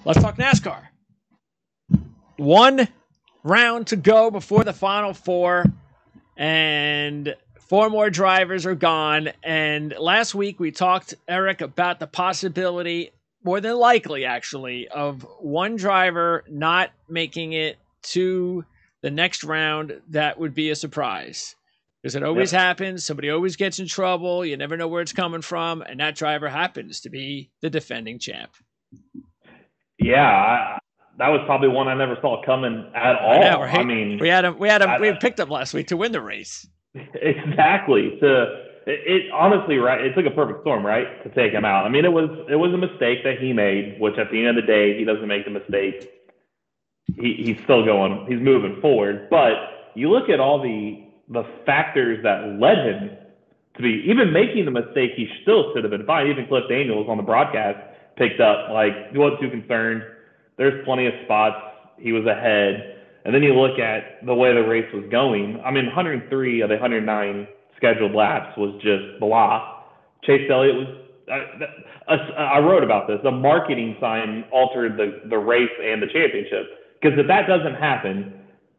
Let's talk NASCAR. One round to go before the Final Four, and 4 more drivers are gone. And last week we talked, Eric, about the possibility, more than likely actually, of one driver not making it to the next round. That would be a surprise. Because it always happens. Somebody always gets in trouble. You never know where it's coming from. And that driver happens to be the defending champ. Yeah, that was probably one I never saw coming at all. I know, right? I mean, we picked him last week to win the race. Exactly. It honestly, right? It took a perfect storm, right, to take him out. I mean, it was a mistake that he made, which at the end of the day, he doesn't make the mistake. He's still going. He's moving forward. But you look at all the factors that led him to be even making the mistake. He still should have been fine. Even Cliff Daniels on the broadcast picked up, like, he wasn't too concerned. There's plenty of spots. He was ahead. And then you look at the way the race was going. I mean, 103 of the 109 scheduled laps was just blah. Chase Elliott was I wrote about this. The marketing sign altered the race and the championship. Because if that doesn't happen,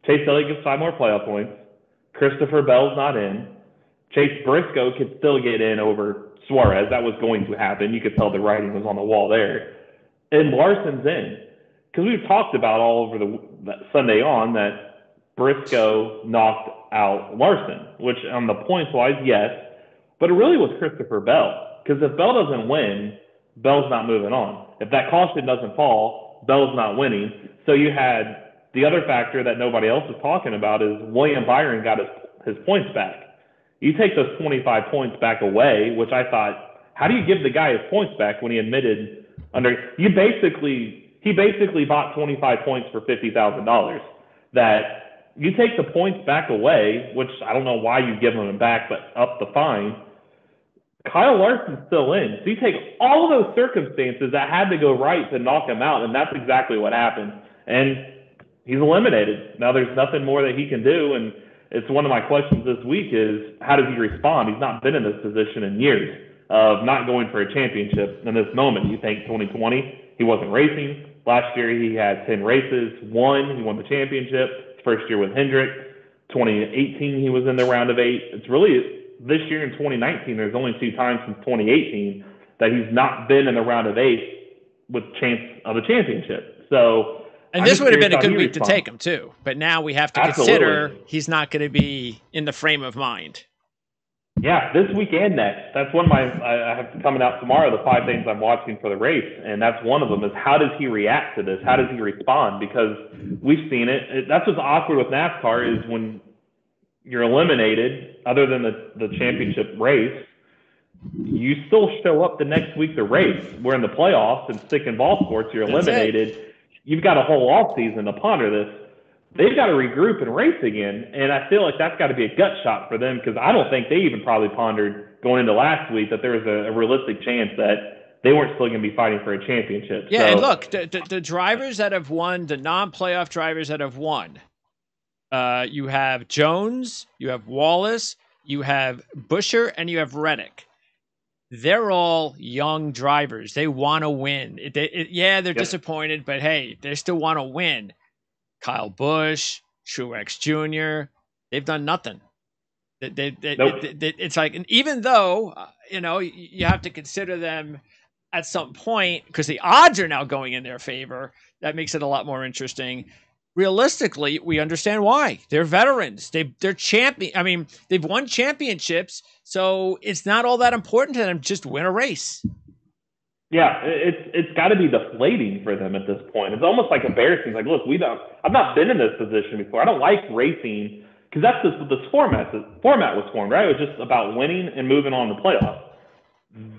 Chase Elliott gets 5 more playoff points. Christopher Bell's not in. Chase Briscoe could still get in over Suarez. That was going to happen. You could tell the writing was on the wall there. And Larson's in. Because we've talked about all over the Sunday on that Briscoe knocked out Larson, which on the points-wise, yes. But it really was Christopher Bell. Because if Bell doesn't win, Bell's not moving on. If that caution doesn't fall, Bell's not winning. So you had the other factor that nobody else is talking about is William Byron got his points back. You take those 25 points back away, which I thought, how do you give the guy his points back when he admitted he basically bought 25 points for $50,000. That you take the points back away, which I don't know why you give them back, but up the fine. Kyle Larson's still in. So you take all of those circumstances that had to go right to knock him out, and that's exactly what happened. And he's eliminated. Now there's nothing more that he can do, and it's one of my questions this week is, how does he respond? He's not been in this position in years of not going for a championship in this moment. You think 2020, he wasn't racing. Last year, he had 10 races, he won the championship. First year with Hendrick. 2018, he was in the round of 8. It's really this year in 2019, there's only 2 times since 2018 that he's not been in the round of 8 with chance of a championship. So, and this would have been a good week to take him too. But now we have to consider he's not going to be in the frame of mind. Yeah, this week and next. That's one of I have coming out tomorrow, the 5 things I'm watching for the race. And that's one of them is, how does he react to this? How does he respond? Because we've seen it. That's what's awkward with NASCAR is when you're eliminated, other than the championship race, you still show up the next week to race. We're in the playoffs and stick in ball sports, you're eliminated. You've got a whole off season to ponder this. They've got to regroup and race again, and I feel like that's got to be a gut shot for them because I don't think they even probably pondered going into last week that there was a realistic chance that they weren't still going to be fighting for a championship. Yeah, and look, the drivers that have won, the non-playoff drivers that have won, you have Jones, you have Wallace, you have Buescher, and you have Reddick. They're all young drivers. They want to win. They're disappointed, but hey, they still want to win. Kyle Busch, Truex Jr., they've done nothing. It's like, and even though, you have to consider them at some point, because the odds are now going in their favor, that makes it a lot more interesting. Realistically, we understand why. They're veterans. They're champion. I mean, they've won championships, so it's not all that important to them. Just win a race. Yeah, it's got to be deflating for them at this point. It's almost like embarrassing. Like, look, I've not been in this position before. I don't like racing because that's just this format. The format was formed, right? It was just about winning and moving on to playoffs.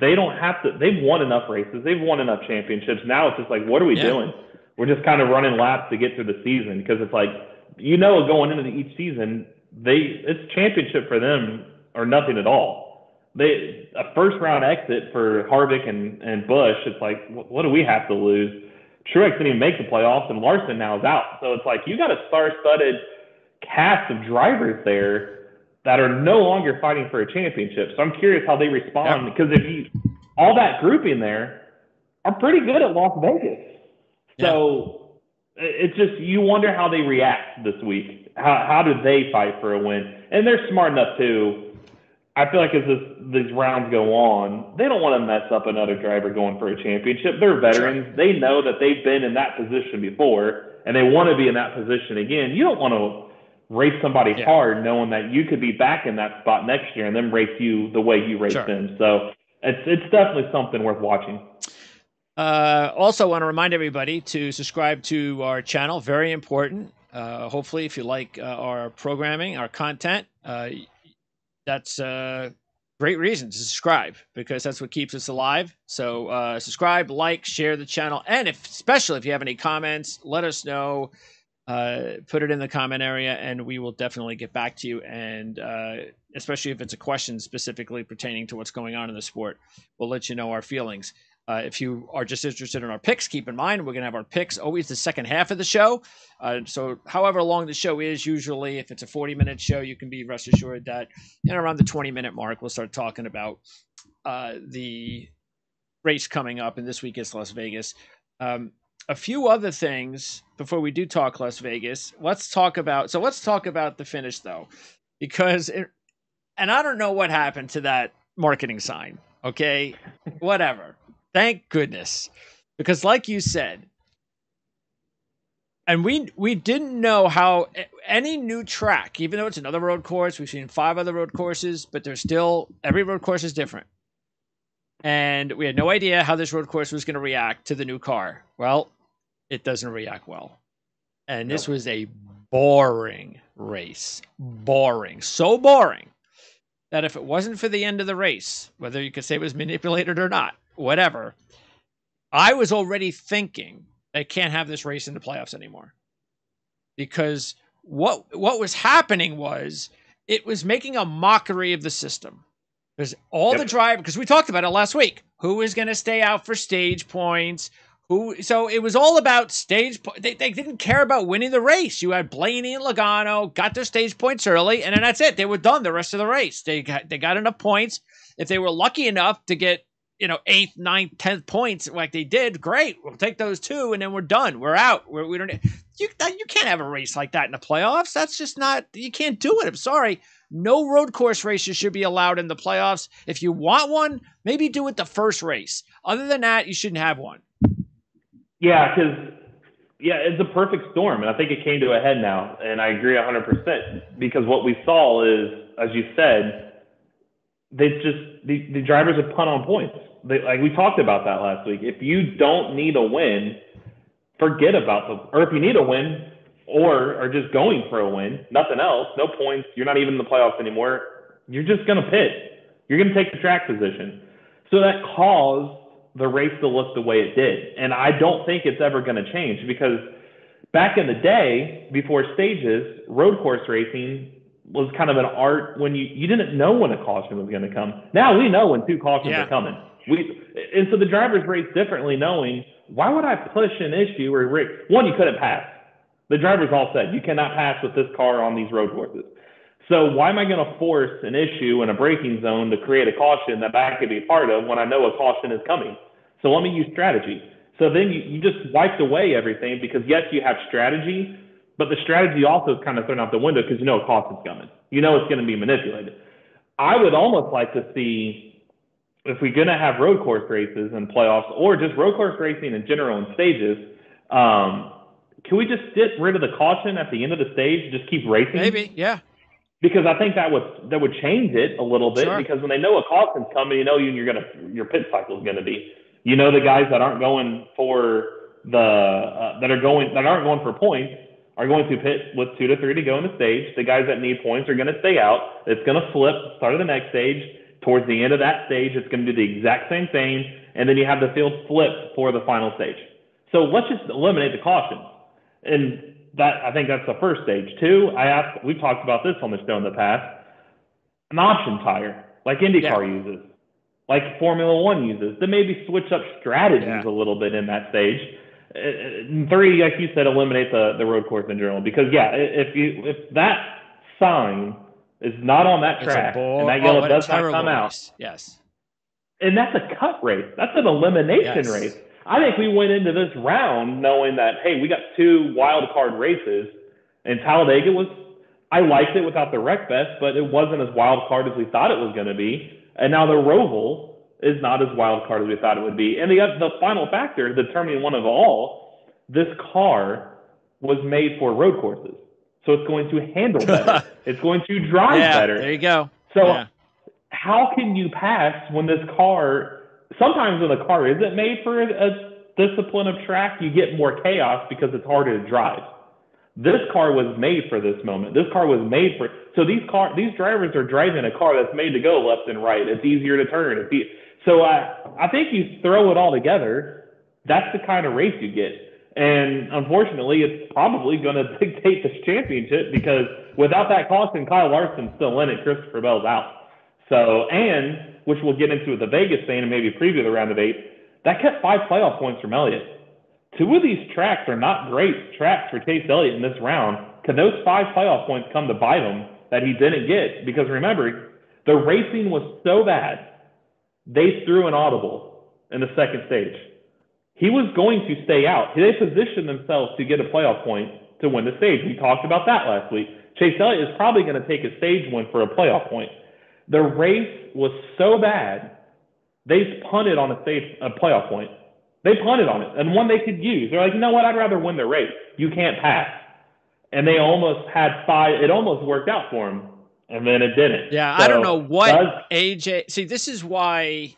They don't have to. They've won enough races. They've won enough championships. Now it's just like, what are we doing? We're just kind of running laps to get through the season because it's like, going into each season, it's championship for them or nothing at all. A first round exit for Harvick and Busch, it's like, what do we have to lose? Truex didn't even make the playoffs, and Larson now is out. So it's like, you got a star-studded cast of drivers there that are no longer fighting for a championship. So I'm curious how they respond because all that grouping there are pretty good at Las Vegas. So it's just, you wonder how they react this week. How do they fight for a win? And they're smart enough too. I feel like as these rounds go on, they don't want to mess up another driver going for a championship. They're veterans. Sure. They know that they've been in that position before, and they want to be in that position again. You don't want to race somebody hard knowing that you could be back in that spot next year and then race you the way you raced them. So it's definitely something worth watching. Also want to remind everybody to subscribe to our channel. Very important. Hopefully, if you like our programming, our content, that's a great reason to subscribe, because that's what keeps us alive. So subscribe, like, share the channel. And especially if you have any comments, let us know. Put it in the comment area, and we will definitely get back to you. And especially if it's a question specifically pertaining to what's going on in the sport, we'll let you know our feelings. If you are just interested in our picks, keep in mind we're going to have our picks always the second half of the show. So however long the show is, usually if it's a 40-minute show, you can be rest assured that around the 20-minute mark, we'll start talking about the race coming up. And this week is Las Vegas. A few other things before we do talk Las Vegas. Let's talk about the finish, though, because and I don't know what happened to that marketing sign. Okay, whatever. Thank goodness, because like you said, and we didn't know how any new track, even though it's another road course, we've seen 5 other road courses, but there's still, every road course is different. And we had no idea how this road course was going to react to the new car. Well, it doesn't react well. And this was a boring race. Boring. So boring that if it wasn't for the end of the race, whether you could say it was manipulated or not, whatever, I was already thinking they can't have this race in the playoffs anymore. Because what was happening was it was making a mockery of the system. Because all the drivers, because we talked about it last week, who was going to stay out for stage points, so it was all about stage points. They didn't care about winning the race. You had Blaney and Logano got their stage points early, and then that's it. They were done the rest of the race. They got enough points. If they were lucky enough to get 8th, 9th, 10th points like they did, great. We'll take those 2, and then we're done. We're out. We don't. You can't have a race like that in the playoffs. That's just not. You can't do it. I'm sorry. No road course races should be allowed in the playoffs. If you want one, maybe do it the first race. Other than that, you shouldn't have one. Yeah, because it's a perfect storm, and I think it came to a head now, and I agree 100%. Because what we saw is, as you said, the drivers have punt on points. Like we talked about that last week. If you don't need a win, forget about or if you need a win or are just going for a win, nothing else, no points, you're not even in the playoffs anymore, you're just going to pit. You're going to take the track position. So that caused the race to look the way it did. And I don't think it's ever going to change, because back in the day, before stages, road course racing was kind of an art when you didn't know when a caution was going to come. Now we know when 2 cautions are coming. And so the drivers race differently, knowing, why would I push an issue or one, you couldn't pass. The drivers all said, you cannot pass with this car on these road courses. So why am I going to force an issue in a braking zone to create a caution that I could be part of when I know a caution is coming? So let me use strategy. So then you just wiped away everything, because yes, you have strategy, but the strategy also is kind of thrown out the window because you know a caution's coming. You know it's going to be manipulated. I would almost like to see, if we're going to have road course races and playoffs, or just road course racing in general in stages, can we just get rid of the caution at the end of the stage, just keep racing? Maybe, yeah. Because I think that would change it a little bit. Sure. Because when they know a caution's coming, you know your pit cycle is going to be. You know the guys that aren't going for that aren't going for points are going to pit with 2 to 3 to go in the stage. The guys that need points are going to stay out. It's going to flip, start of the next stage. Towards the end of that stage, it's going to do the exact same thing, and then you have the field flip for the final stage. So let's just eliminate the cautions. And I think that's the first stage. 2, we've talked about this on the show in the past, an option tire, like IndyCar uses, like Formula One uses, to maybe switch up strategies a little bit in that stage. 3, like you said, eliminate the road course in general. Because if that sign is not on that track and that yellow does not come out, yes, and that's a cut race, that's an elimination race. I think we went into this round knowing that, hey, we got 2 wild card races, and Talladega was, I liked it without the wreck vest, but it wasn't as wild card as we thought it was going to be. And now the Roval is not as wild card as we thought it would be. And the final factor, determining one of all, this car was made for road courses. So it's going to handle better. It's going to drive better. There you go. So how can you pass when this car, sometimes when the car isn't made for a discipline of track, you get more chaos because it's harder to drive. This car was made for this moment. This car was made for, so these drivers are driving a car that's made to go left and right. It's easier to turn. So I think you throw it all together, that's the kind of race you get. And unfortunately, it's probably going to dictate this championship because without that caution, Kyle Larson's still in it. Christopher Bell's out. So, and which we'll get into with the Vegas thing and maybe preview the round of 8, that kept 5 playoff points from Elliott. 2 of these tracks are not great tracks for Chase Elliott in this round. Can those 5 playoff points come to bite him that he didn't get? Because remember, the racing was so bad, they threw an audible in the second stage. He was going to stay out. They positioned themselves to get a playoff point to win the stage. We talked about that last week. Chase Elliott is probably going to take a stage win for a playoff point. The race was so bad, they punted on a playoff point. They punted on it, and one they could use. They're like, you know what? I'd rather win the race. You can't pass. And they almost had 5. It almost worked out for them, and then it didn't. Yeah, so I don't know what AJ. See, this is why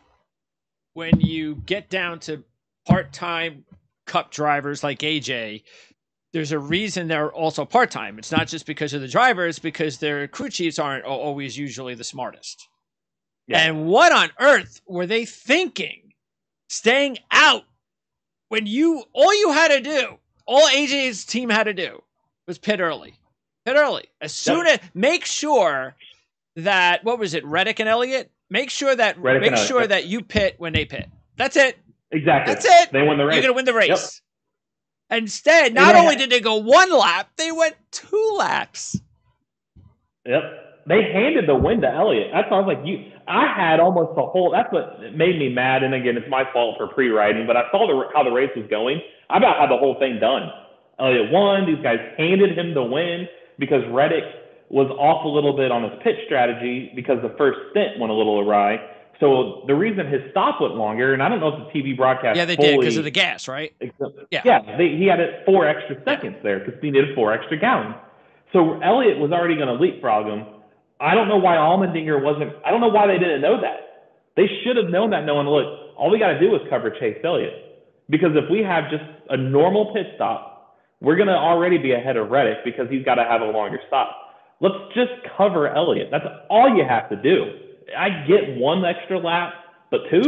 when you get down to part-time Cup drivers like AJ, there's a reason they're also part-time. It's not just because of the drivers, because their crew chiefs aren't always usually the smartest. Yeah. And what on earth were they thinking? Staying out when all you had to do, all AJ's team had to do was pit early. Pit early. As soon as, make sure that, what was it, Reddick and Elliott? Make sure that you pit when they pit. That's it. Exactly. That's it. They win the race. You're going to win the race. Yep. Instead, not only did they go 1 lap, they went 2 laps. Yep. They handed the win to Elliott. That's why I was like, I had almost the whole, that's what made me mad. And again, it's my fault for pre-writing, but I saw how the race was going. I about had the whole thing done. Elliott won. These guys handed him the win because Reddick was off a little bit on his pit strategy because the first stint went a little awry. So the reason his stop went longer, and I don't know if the TV broadcast did because of the gas, right? He had 4 extra seconds there because he needed 4 extra gallons. So Elliott was already going to leapfrog him. I don't know why Allmendinger I don't know why they didn't know that. They should have known that, knowing, look, all we got to do is cover Chase Elliott. Because if we have just a normal pit stop, we're going to already be ahead of Reddick because he's got to have a longer stop. Let's just cover Elliott. That's all you have to do. I get 1 extra lap, but 2,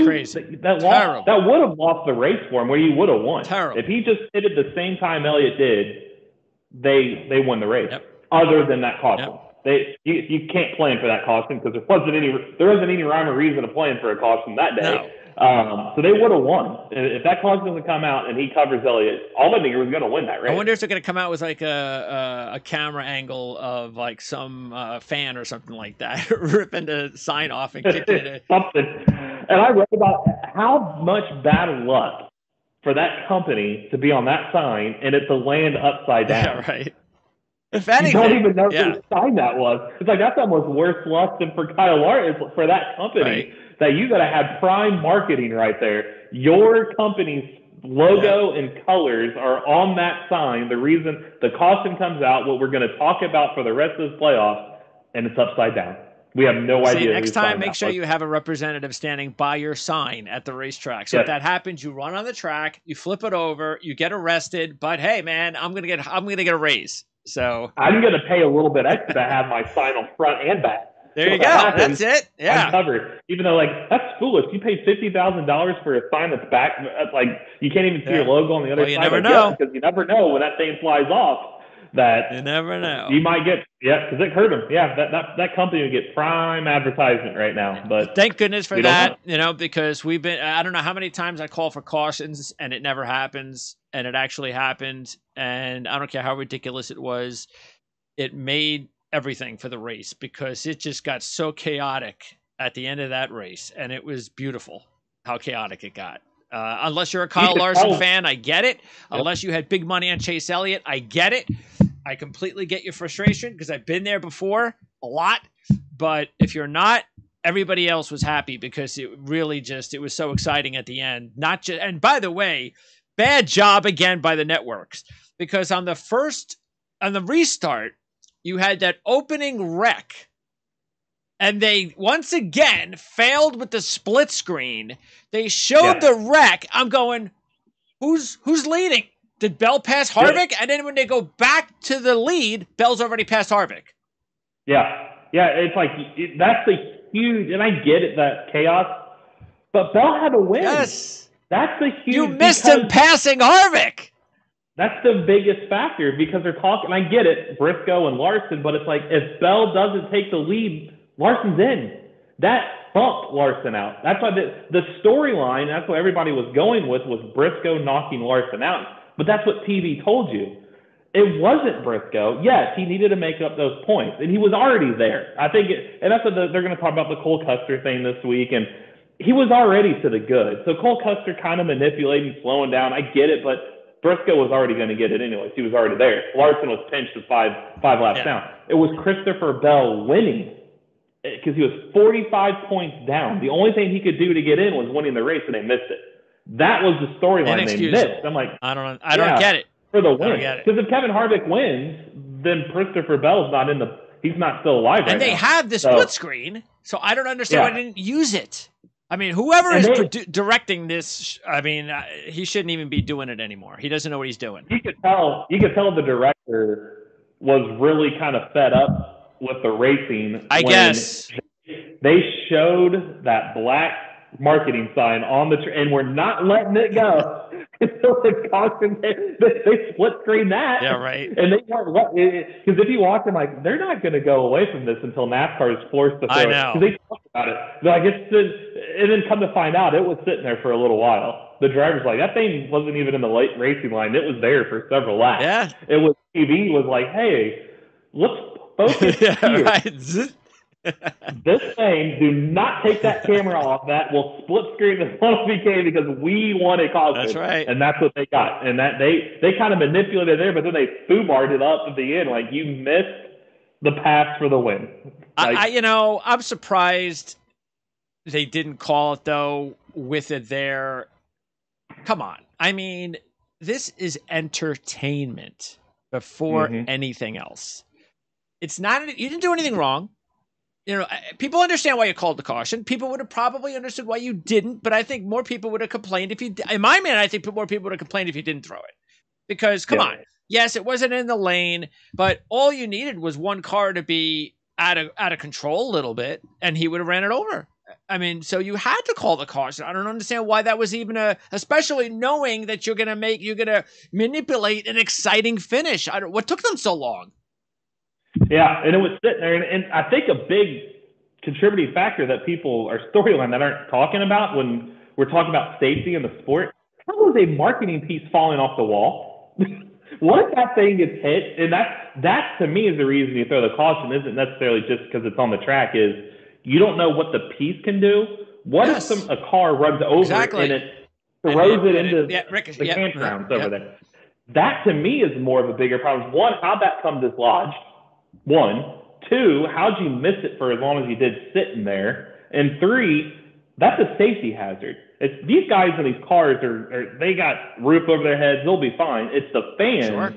that would have lost the race for him where he would have won. Terrible. If he just hit it the same time Elliott did, they won the race. Yep. Other than that caution. Yep. You can't plan for that caution because there wasn't any rhyme or reason to plan for a caution that day. No. So they would have won. If that caution doesn't come out and he covers Elliott, Allmendinger was going to win that race. I wonder if they're going to come out with like a camera angle of like some fan or something like that ripping the sign off and kicking it. Something. And I read about how much bad luck for that company to be on that sign and it to land upside down. Yeah, right. If anything, you don't even know whose sign that was. It's like that's almost worse luck than for Kyle Larson for that company. Right. That you got to have prime marketing right there. Your company's logo and colors are on that sign. The reason the caution comes out, what we're going to talk about for the rest of this playoff, and it's upside down. We have no idea. Next time, make sure you have a representative standing by your sign at the racetrack. So if that happens, you run on the track, you flip it over, you get arrested. But hey, man, I'm gonna get a raise. So I'm going to pay a little bit extra to have my sign on front and back. There you go. That's it. Yeah. I'm covered. Even though, that's foolish. You pay $50,000 for a sign that's back. You can't even see your logo on the other side. You never know. Because you never know when that thing flies off. That you never know. You might get, because it hurt them. Yeah, that company would get prime advertisement right now. But thank goodness for that, because we've been, I don't know how many times I call for cautions and it never happens. And it actually happened. And I don't care how ridiculous it was. It made everything for the race because it just got so chaotic at the end of that race. And it was beautiful how chaotic it got. Unless you're a Kyle Larson fan, I get it. Unless you had big money on Chase Elliott, I get it. I completely get your frustration because I've been there before a lot. But if you're not, everybody else was happy because it really it was so exciting at the end. And by the way, bad job again by the networks, because on the restart, you had that opening wreck, and they once again failed with the split screen. They showed the wreck. I'm going, who's leading? Did Bell pass Harvick? And then when they go back to the lead, Bell's already passed Harvick. Yeah. It's like that's a huge, and I get it, that chaos, but Bell had to win. Yes, that's the huge. You missed him passing Harvick. That's the biggest factor because they're talking. I get it, Briscoe and Larson, but it's like if Bell doesn't take the lead, Larson's in. That bumped Larson out. That's why the storyline. That's what everybody was going with, was Briscoe knocking Larson out. But that's what TV told you. It wasn't Briscoe. Yes, he needed to make up those points, and he was already there. I think, and that's what they're going to talk about, the Cole Custer thing this week, and he was already to the good. So Cole Custer kind of manipulating, slowing down. I get it, but Briscoe was already going to get it anyways. He was already there. Larson was pinched with five laps down. It was Christopher Bell winning because he was 45 points down. The only thing he could do to get in was winning the race, and they missed it. That was the storyline they missed. I'm like, I don't get it. For the win. Because if Kevin Harvick wins, then Christopher Bell's not he's not still alive right now. And they have the split screen, so I don't understand why they didn't use it. I mean, whoever is directing this, I mean, he shouldn't even be doing it anymore. He doesn't know what he's doing. You could tell the director was really kind of fed up with the racing. I guess. They showed that black marketing sign on and we're not letting it go until the caution. They split screen that. Yeah, right. And they weren't because if you watch them, like, they're not going to go away from this until NASCAR is forced to throw. I know. Because they talk about it. They're like, and then come to find out, it was sitting there for a little while. The driver's like, that thing wasn't even in the late racing line. It was there for several laps. Yeah. It was TV was like, hey, let's focus here. Right. This thing, do not take that camera off that. We'll split screen as long as we can because we want a caution. That's right. And that's what they got. And that they kind of manipulated there, but then they foobarred it up at the end. Like, you missed the pass for the win. Like, I'm surprised they didn't call it, though, with it there. Come on. I mean, this is entertainment before anything else. It's not, you didn't do anything wrong. People understand why you called the caution. People would have probably understood why you didn't, but I think more people would have complained if you did. In my mind, I think more people would have complained if you didn't throw it. Because, come on. Yes, it wasn't in the lane, but all you needed was one car to be out of control a little bit, and he would have ran it over. I mean, so you had to call the caution. I don't understand why that was even especially knowing that you're going to manipulate an exciting finish. What took them so long? Yeah, and it was sitting there, and I think a big contributing factor that people are storyline that aren't talking about when we're talking about safety in the sport, that was a marketing piece falling off the wall. What if that thing gets hit? And that to me is the reason you throw the caution. Isn't necessarily just because it's on the track. Is you don't know what the piece can do. What if a car runs over and it throws it into the campgrounds over there? That to me is more of a bigger problem. One, how'd that come dislodged? One. Two, how'd you miss it for as long as you did sitting there? And three, that's a safety hazard. It's these guys in these cars they got roof over their heads. They'll be fine. It's the fans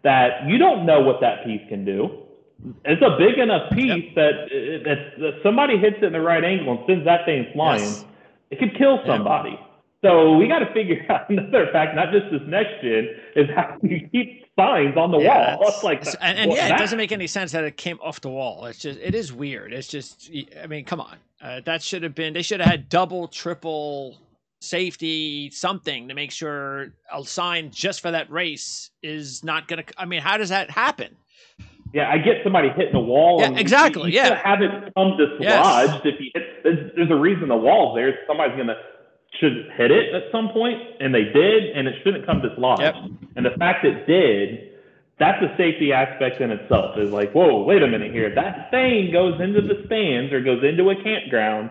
that you don't know what that piece can do. It's a big enough piece that somebody hits it in the right angle and sends that thing flying. It could kill somebody. So we got to figure out another fact, not just this next gen, is how you keep signs on the wall. It's like it doesn't make any sense that it came off the wall. It is weird. It's just, I mean, come on. That should have been, they should have had double, triple safety, something to make sure a sign just for that race is not going to, I mean, how does that happen? Yeah, I get somebody hitting a wall. Yeah, exactly. You have it come dislodged. If you hit, there's a reason the wall's there. Somebody's going to, should hit it at some point, and they did, and it shouldn't come dislodged. And the fact it did, that's a safety aspect in itself. Is like, whoa, wait a minute here. That thing goes into the stands or goes into a campground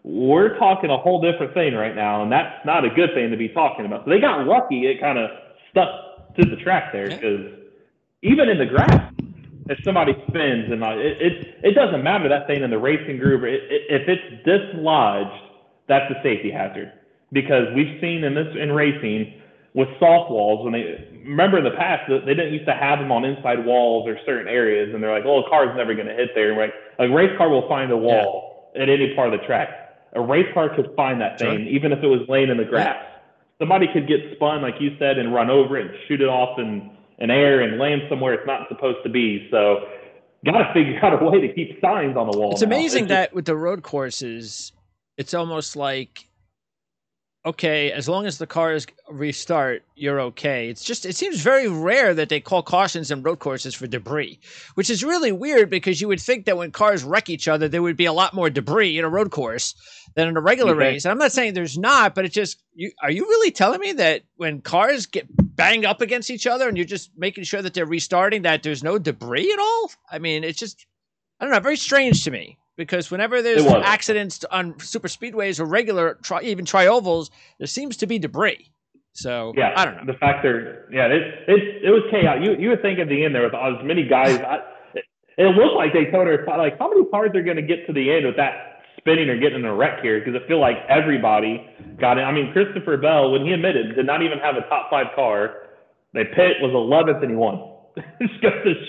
we're talking a whole different thing right now, and that's not a good thing to be talking about. So they got lucky; it kind of stuck to the track there because even in the grass, if somebody spins and it doesn't matter that thing in the racing group, if it's dislodged, that's a safety hazard because we've seen in racing with soft walls when they remember in the past they didn't used to have them on inside walls or certain areas, and they're like, "Oh, a car's never going to hit there." And a race car will find a wall at any part of the track. A race car could find that thing, even if it was laying in the grass. Somebody could get spun, like you said, and run over it and shoot it off in air and land somewhere it's not supposed to be. So, got to figure out a way to keep signs on the wall. It's amazing that with the road courses, it's almost like, okay, as long as the cars restart, you're okay. It seems very rare that they call cautions in road courses for debris, which is really weird because you would think that when cars wreck each other, there would be a lot more debris in a road course than in a regular race. And I'm not saying there's not, but are you really telling me that when cars get banged up against each other and you're just making sure that they're restarting, that there's no debris at all? I mean, it's just, I don't know, very strange to me. Because whenever there's accidents on super speedways or regular, even tri-ovals, there seems to be debris. So I don't know. The fact it was chaos. You would think at the end there was as many guys. It looked like Daytona. Like, how many cars are going to get to the end with that spinning or getting in a wreck here? Because I feel like everybody got in. I mean, Christopher Bell, when he admitted, did not even have a top 5 car. The pit was 11th and he won.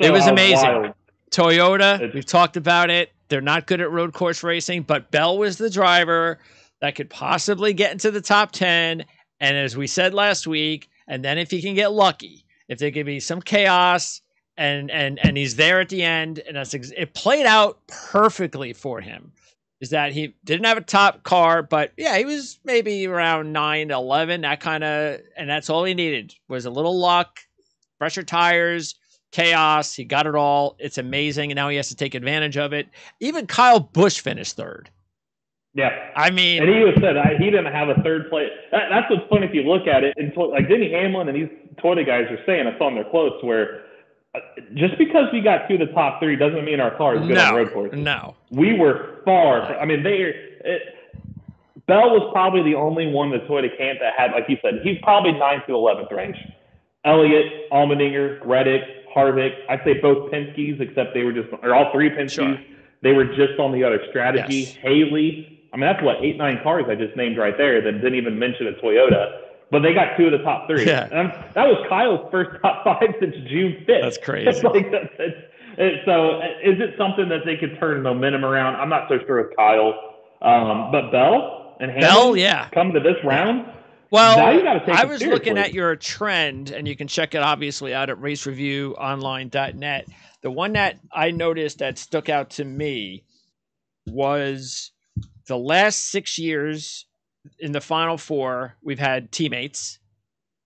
It was amazing. Wild. Toyota, we've talked about it. They're not good at road course racing, but Bell was the driver that could possibly get into the top 10. And as we said last week, and then if he can get lucky, if there could be some chaos and he's there at the end, and it played out perfectly for him, is that he didn't have a top car, but yeah, he was maybe around 9 to 11, and that's all he needed was a little luck, fresher tires, chaos. He got it all. It's amazing. And now he has to take advantage of it. Even Kyle Busch finished 3rd. Yeah. I mean, and he said he didn't have a 3rd place. That's what's funny if you look at it. And like Denny Hamlin and these Toyota guys are saying, I saw in their quotes where just because we got to the top 3 doesn't mean our car is good on road courses. No. We were far. I mean, Bell was probably the only one that Toyota camp that had, like you said, he's probably 9th to 11th range. Elliott, Allmendinger, Reddick, Harvick, I'd say both Penske's, except they were or all 3 Penske's. Sure. They were just on the other strategy. Yes. Haley, I mean, that's 8-9 cars I just named right there that didn't even mention a Toyota. But they got 2 of the top 3. Yeah. And that was Kyle's first top 5 since June 5th. That's crazy. So is it something that they could turn momentum around? I'm not so sure with Kyle. But Bell and Hamlin come to this round. Well, now you gotta take I was looking at your trend, and you can check it obviously out at racereviewonline.net. The one that I noticed that stuck out to me was the last 6 years in the Final Four, we've had teammates.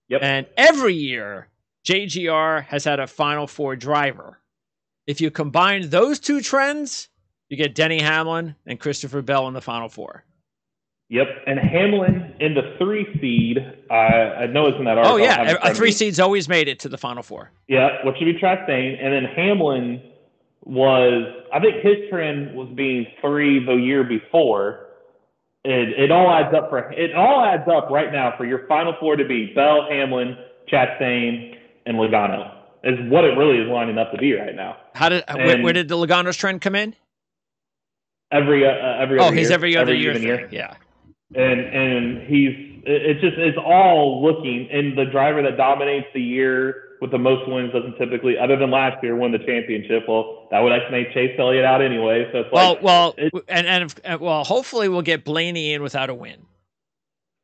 Yep. And every year, JGR has had a Final Four driver. If you combine those 2 trends, you get Denny Hamlin and Christopher Bell in the Final Four. Yep, and Hamlin in the 3 seed. I know it's in that article. Oh yeah, a 3 seed's always made it to the Final Four. Yeah, what should be track saying. And then Hamlin I think his trend was being 3 the year before. It all adds up right now for your Final Four to be Bell, Hamlin, Chastain, and Logano. Is what it really is lining up to be right now. Where did the Logano's trend come in? Every other year. Oh, he's every other year. Yeah. And it's all looking, and the driver that dominates the year with the most wins doesn't typically, other than last year, win the championship. Well, that would estimate Chase Elliott out anyway. So it's hopefully we'll get Blaney in without a win.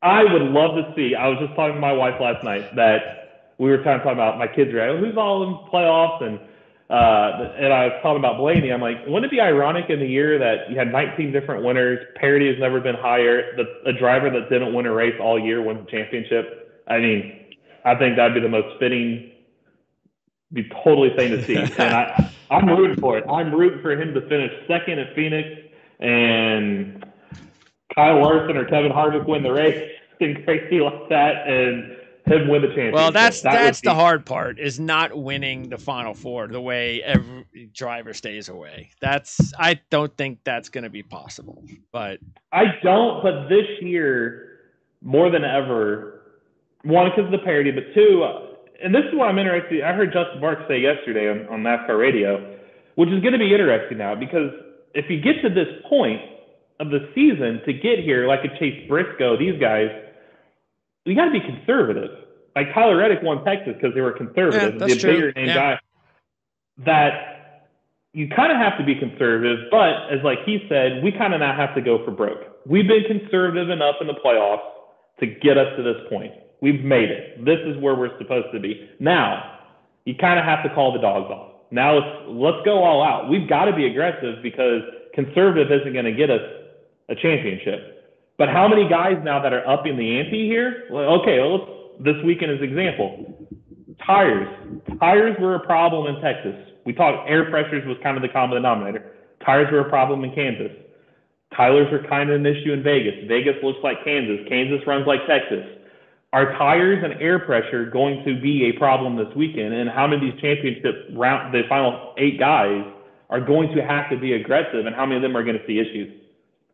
I would love to see. I was just talking to my wife last night that we were talking about my kids are who's all in playoffs and I was talking about Blaney. I'm like, wouldn't it be ironic in the year that you had 19 different winners, parity has never been higher, a driver that didn't win a race all year wins the championship? I mean, I think that'd be the most fitting, be totally thing to see. And I'm rooting for it. I'm rooting for him to finish 2nd at Phoenix and Kyle Larson or Kevin Harvick win the race and crazy like that. And him win the championship. Well, that's the hard part, is not winning the Final Four the way every driver stays away. I don't think that's going to be possible. But But this year, more than ever, one, because of the parity, but two, and this is what I'm interested. I heard Justin Marks say yesterday on NASCAR radio, which is going to be interesting now, because if you get to this point of the season, to get here, like a Chase Briscoe, these guys, you got to be conservative. Like Tyler Reddick won Texas because they were conservative. Yeah, that's true. Bigger name guy. That you kind of have to be conservative, but as like he said, we kind of now have to go for broke. We've been conservative enough in the playoffs to get us to this point. We've made it. This is where we're supposed to be. Now, you kind of have to call the dogs off. Now let's go all out. We've got to be aggressive, because conservative isn't going to get us a championship. But how many guys now that are upping the ante here? Well, okay, this weekend as an example. Tires. Tires were a problem in Texas. We talked air pressures was kind of the common denominator. Tires were a problem in Kansas. Tires are kind of an issue in Vegas. Vegas looks like Kansas. Kansas runs like Texas. Are tires and air pressure going to be a problem this weekend? And how many of these championship round, the final 8 guys, are going to have to be aggressive, and how many of them are going to see issues?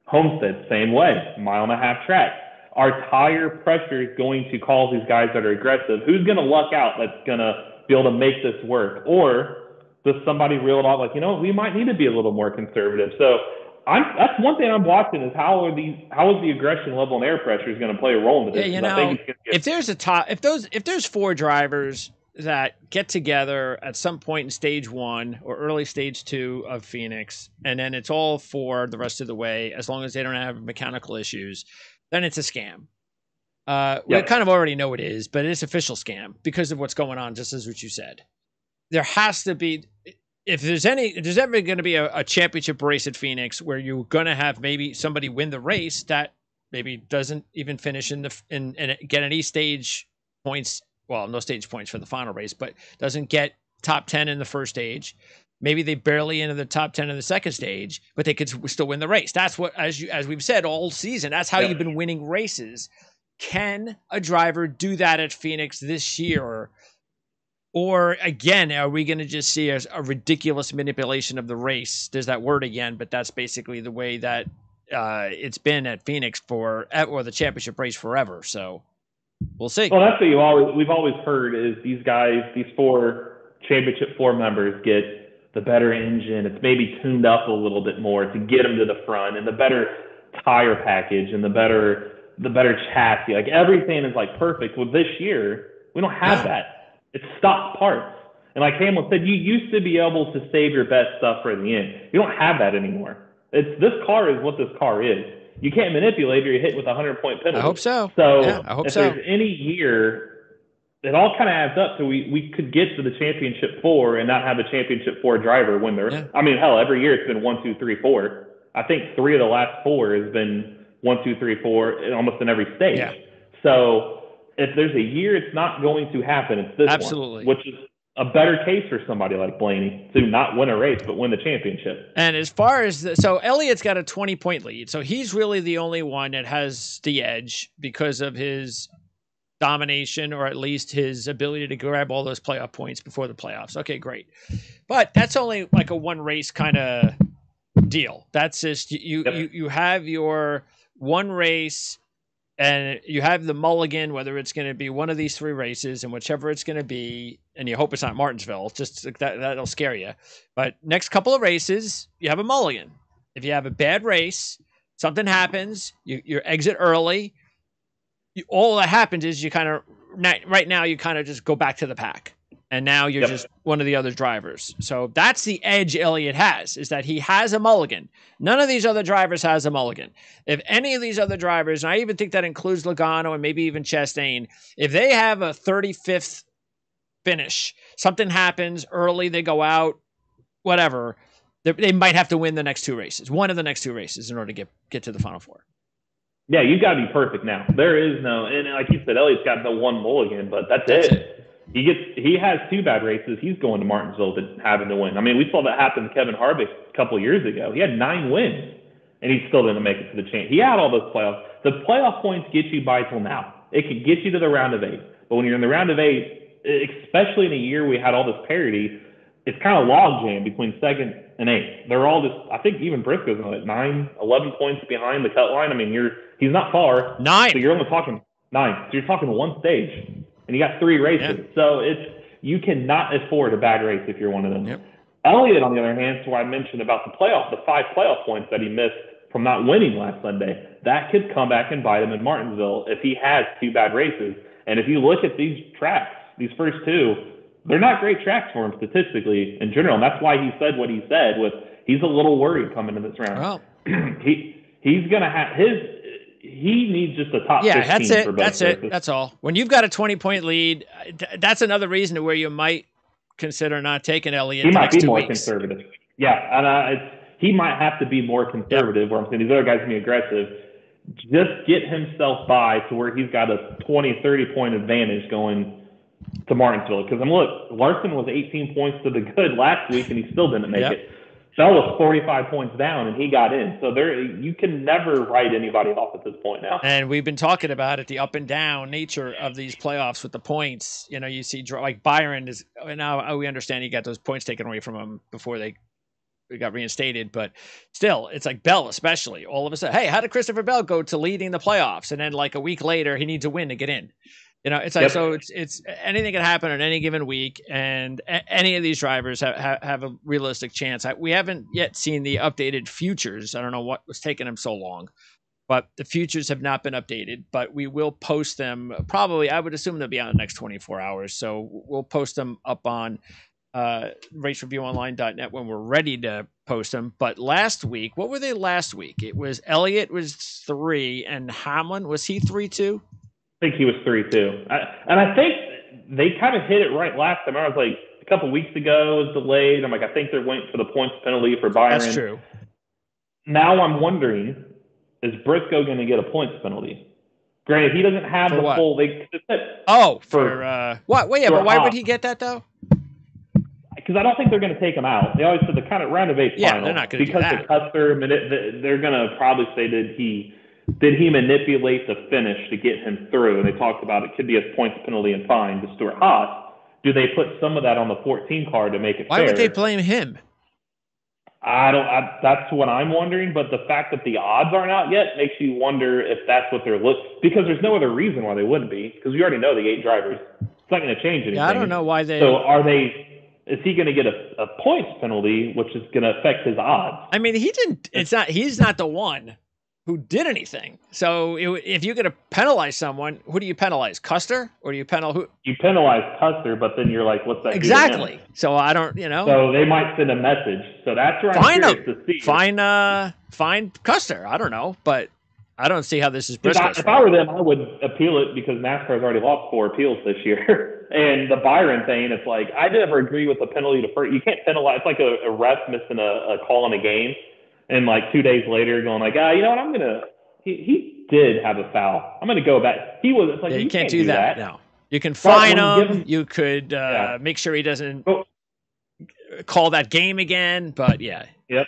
Homestead, same way, 1.5 mile track. Are tire pressures going to cause these guys that are aggressive? Who's going to luck out that's going to be able to make this work? Or does somebody reel it off like, we might need to be a little more conservative? So that's one thing I'm watching, is how is the aggression level and air pressure is going to play a role in this? Yeah, if there's 4 drivers that get together at some point in stage 1 or early stage 2 of Phoenix, and then it's all 4 the rest of the way, as long as they don't have mechanical issues, then it's a scam. We kind of already know it is, but it's official scam because of what's going on, just as what you said. There has to be, if there's ever going to be a championship race at Phoenix where you're going to have maybe somebody win the race that maybe doesn't even finish in get any stage points. Well, no stage points for the final race, but doesn't get top 10 in the first stage. Maybe they barely into the top 10 in the second stage, but they could still win the race. That's what, as we've said all season, that's how you've been winning races. Can a driver do that at Phoenix this year? Or again, are we going to just see a ridiculous manipulation of the race? There's that word again, but that's basically the way that it's been at Phoenix or the championship race forever. So we'll see. Well, that's what we've always heard, is these guys, these 4 championship 4 members get the better engine. It's maybe tuned up a little bit more to get them to the front, and the better tire package and the better chassis. Like everything is like perfect. Well, this year we don't have that. It's stock parts. And like Hamlin said, you used to be able to save your best stuff for the end. You don't have that anymore. This car is what this car is. You can't manipulate or you're hit with a 100-point penalty. I hope so. So I hope if so. there's any year, it all kind of adds up to we could get to the championship 4 and not have a championship 4 driver when they're. Yeah. I mean, hell, every year it's been 1, 2, 3, 4. I think 3 of the last 4 has been 1, 2, 3, 4 almost in every stage. Yeah. So if there's a year it's not going to happen, it's this Absolutely. one, which is a better case for somebody like Blaney to not win a race but win the championship. And as far as so Elliott's got a 20-point lead, so he's really the only one that has the edge because of his domination, or at least his ability to grab all those playoff points before the playoffs. Okay, great. But that's only like a one race kind of deal. That's just you have your one race and you have the mulligan, whether it's going to be one of these 3 races, and whichever it's going to be, and you hope it's not Martinsville, just that'll scare you. But next couple of races, you have a mulligan. If you have a bad race, something happens, you exit early, all that happens is you kind of, right now, you kind of just go back to the pack. And now you're just one of the other drivers. So that's the edge Elliott has, is that he has a mulligan. None of these other drivers has a mulligan. If any of these other drivers, and I even think that includes Logano and maybe even Chastain, if they have a 35th finish, something happens early, they go out, whatever, they might have to win the next 2 races, one of the next 2 races, in order to get to the Final Four. Yeah, you've got to be perfect now. There is no, and like you said, Elliott's got the one mulligan, but that's it. He has 2 bad races. He's going to Martinsville having to win. I mean, we saw that happen to Kevin Harvick a couple of years ago. He had 9 wins, and he still didn't make it to the champ. He had all those playoffs. The playoff points get you by till now. It could get you to the round of 8. But when you're in the round of 8, especially in a year we had all this parity, it's kind of logjam between 2nd and 8th. They're all just, I think even Briscoe's at 9, 11 points behind the cut line. I mean, he's not far. 9. So you're only talking 9. So you're talking one stage, and you got 3 races. Yeah. So you cannot afford a bad race if you're one of them. Yep. Elliott, on the other hand, so I mentioned about the 5 playoff points that he missed from not winning last Sunday. That could come back and bite him in Martinsville if he has 2 bad races. And if you look at these tracks, these first 2, they're not great tracks for him statistically in general. And that's why he said what he said he's a little worried coming into this round. Well, he's going to have he needs just a top 15 that's it. for both That's races. it. That's all. When you've got a 20-point lead, that's another reason to where you might consider not taking Elliott. He might be more conservative. Yeah, and he might have to be more conservative. Where I'm saying these other guys can be aggressive. Just get himself by to where he's got a 20, 30-point advantage going to Martinsville. Because look, Larson was 18 points to the good last week, and he still didn't make it. Bell was 45 points down, and he got in. So you can never write anybody off at this point now. And we've been talking about it, the up and down nature of these playoffs with the points. You know, you see like Byron is now. We understand he got those points taken away from him before they got reinstated, but still, it's like Bell, especially. All of a sudden, hey, how did Christopher Bell go to leading the playoffs, and then like a week later, he needs a win to get in? You know, it's like so. It's anything can happen on any given week, and any of these drivers have a realistic chance. We haven't yet seen the updated futures. I don't know what was taking them so long, but the futures have not been updated. But we will post them probably. I would assume they'll be out in the next 24 hours. So we'll post them up on racereviewonline.net when we're ready to post them. But last week, what were they last week? It was Elliott was 3, and Hamlin, was he 3 too? I think he was 3-2. And I think they kind of hit it right last time. I was like, a couple weeks ago, it was delayed. I'm like, I think they're waiting for the points penalty for Byron. That's true. Now I'm wondering, is Briscoe going to get a points penalty? Granted, he doesn't have the full. What? Wait, but why would he get that though? Because I don't think they're going to take him out. They always said the kind of round of 8 final. They're not going to do that. Because the Custer, they're going to probably say did he manipulate the finish to get him through? And they talked about it could be a points penalty and fine to Stuart Haas. Do they put some of that on the 14 card to make it fair? Why would they blame him? That's what I'm wondering. But the fact that the odds aren't out yet makes you wonder if that's what they're looking. Because there's no other reason why they wouldn't be. Because we already know the 8 drivers. It's not going to change anything. Yeah, I don't know why they. So is he going to get a points penalty, which is going to affect his odds? I mean, he's not the one who did anything. So if you're going to penalize someone, who do you penalize? Custer? Or do you penalize who? You penalize Custer, but then you're like, what's that? Exactly. So I don't, So they might send a message. So that's where I'm curious to see. Fine Custer. I don't know, but I don't see how this is Briscoe's If I were them, I would appeal it because NASCAR has already lost 4 appeals this year. And the Byron thing, it's like, I never agree with the penalty to first. You can't penalize. It's like a ref missing a call in a game. And like 2 days later, going like, you know what? He did have a foul. I'm gonna go back. He was. It's like you can't do that. No, you can fine him. You could make sure he doesn't call that game again. But yeah. Yep.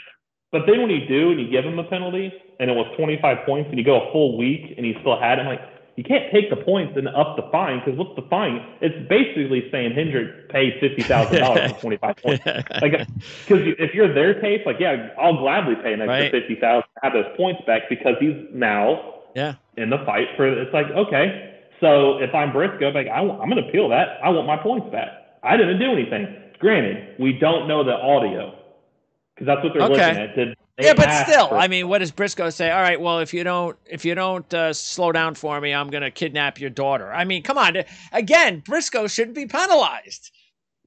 But then when you do and you give him a penalty and it was 25 points and you go a full week and he still had it, I'm like, you can't take the points and up the fine because what's the fine? It's basically saying Hendrick paid $50,000 for 25 points. Like, because if you're their case, like, yeah, I'll gladly pay an extra $50,000 to have those points back because he's now in the fight for. It's like, okay, so if I'm Briscoe, like, I'm going to appeal that. I want my points back. I didn't do anything. Granted, we don't know the audio because that's what they're looking at. But still, I mean, what does Briscoe say? All right, well, if you don't slow down for me, I'm going to kidnap your daughter. I mean, come on. Again, Briscoe shouldn't be penalized.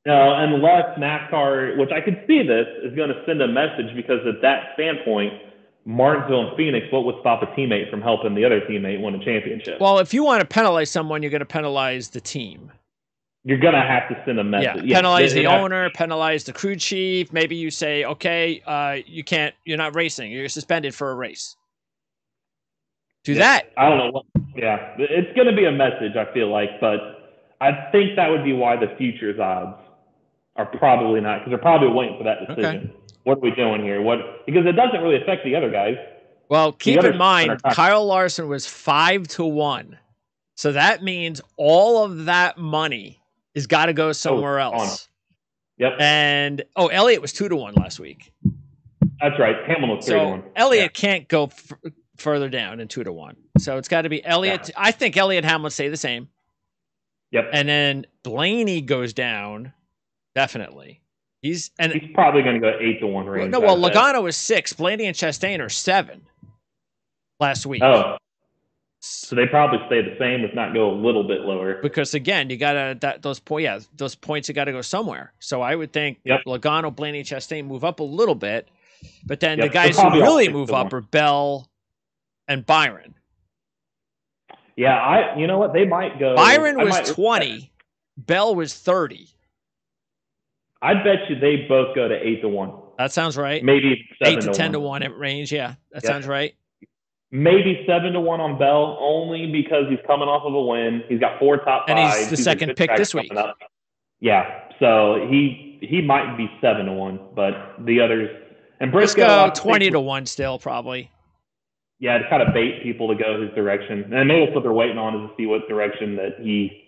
No, unless NASCAR, which I could see this, is going to send a message because at that standpoint, Martinsville and Phoenix, what would stop a teammate from helping the other teammate win a championship? Well, if you want to penalize someone, you're going to penalize the team. You're going to have to send a message. Yeah, penalize the owner, penalize the crew chief. Maybe you say, okay, you're not racing. You're suspended for a race. Do that. I don't know. It's going to be a message, I feel like, but I think that would be why the futures odds are probably not, because they're probably waiting for that decision. Okay. What are we doing here? Because it doesn't really affect the other guys. Well, keep in mind, Kyle Larson was 5-1 So that means all of that money has got to go somewhere else. Yep. And Elliott was 2-1 last week. That's right. Hamilton was 3-1. So Elliott can't go further down than 2-1. So it's got to be Elliott. Yeah. I think Elliott and Hamlin stay the same. Yep. And then Blaney goes down, definitely. He's probably going to go 8-1 range. No, well, Logano is 6. Blaney and Chastain are 7 last week. Oh. So they probably stay the same, if not go a little bit lower. Because again, you gotta those points you gotta go somewhere. So I would think Logano, Blaney, Chastain move up a little bit, but then the guys who really move up are Bell and Byron. Yeah, you know what? They might go. Byron was 20, Bell was 30. I bet you they both go to 8-1. That sounds right. Maybe 8 to 10-1 at range. Yeah, that sounds right. Maybe 7-1 on Bell, only because he's coming off of a win. He's got 4 top 5. And he's the second pick this week. Yeah, so he might be 7-1, but the others and Briscoe 20-1 still probably. Yeah, to kind of bait people to go his direction, and maybe that's what they're waiting on is to see what direction that he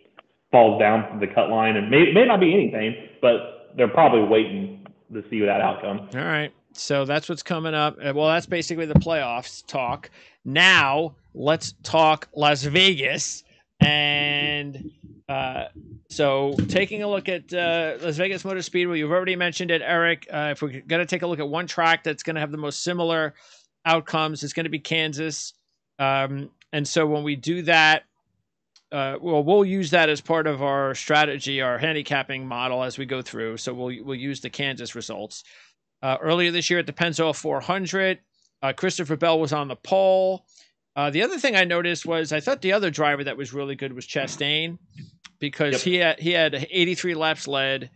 falls down from the cut line, and may not be anything, but they're probably waiting to see that outcome. All right. So that's what's coming up. Well, that's basically the playoffs talk. Now let's talk Las Vegas. And so taking a look at Las Vegas Motor Speedway, you've already mentioned it, Eric. If we're going to take a look at one track that's going to have the most similar outcomes, it's going to be Kansas. And so when we do that, we'll use that as part of our strategy, our handicapping model as we go through. So we'll use the Kansas results. Earlier this year at the Pennzoil 400, Christopher Bell was on the pole. The other thing I noticed was I thought the other driver that was really good was Chastain because he had 83 laps led.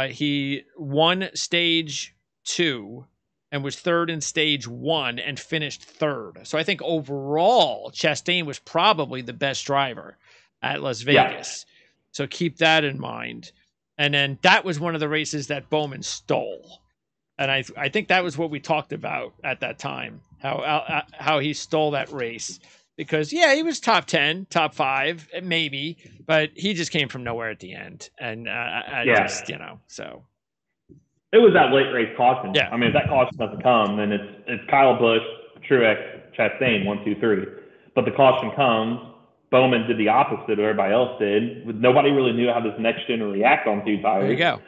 He won stage 2 and was third in stage 1 and finished third. So I think overall Chastain was probably the best driver at Las Vegas. Yeah. So keep that in mind. And then that was one of the races that Bowman stole. And I think that was what we talked about at that time, how he stole that race. Because, he was top 10, top 5, maybe, but he just came from nowhere at the end. And so. It was that late race caution. Yeah. I mean, if that caution doesn't come, then it's Kyle Busch, Truex, Chastain, 1, 2, 3. But the caution comes. Bowman did the opposite of everybody else did. Nobody really knew how this next gen would react on 2 tires. There you go.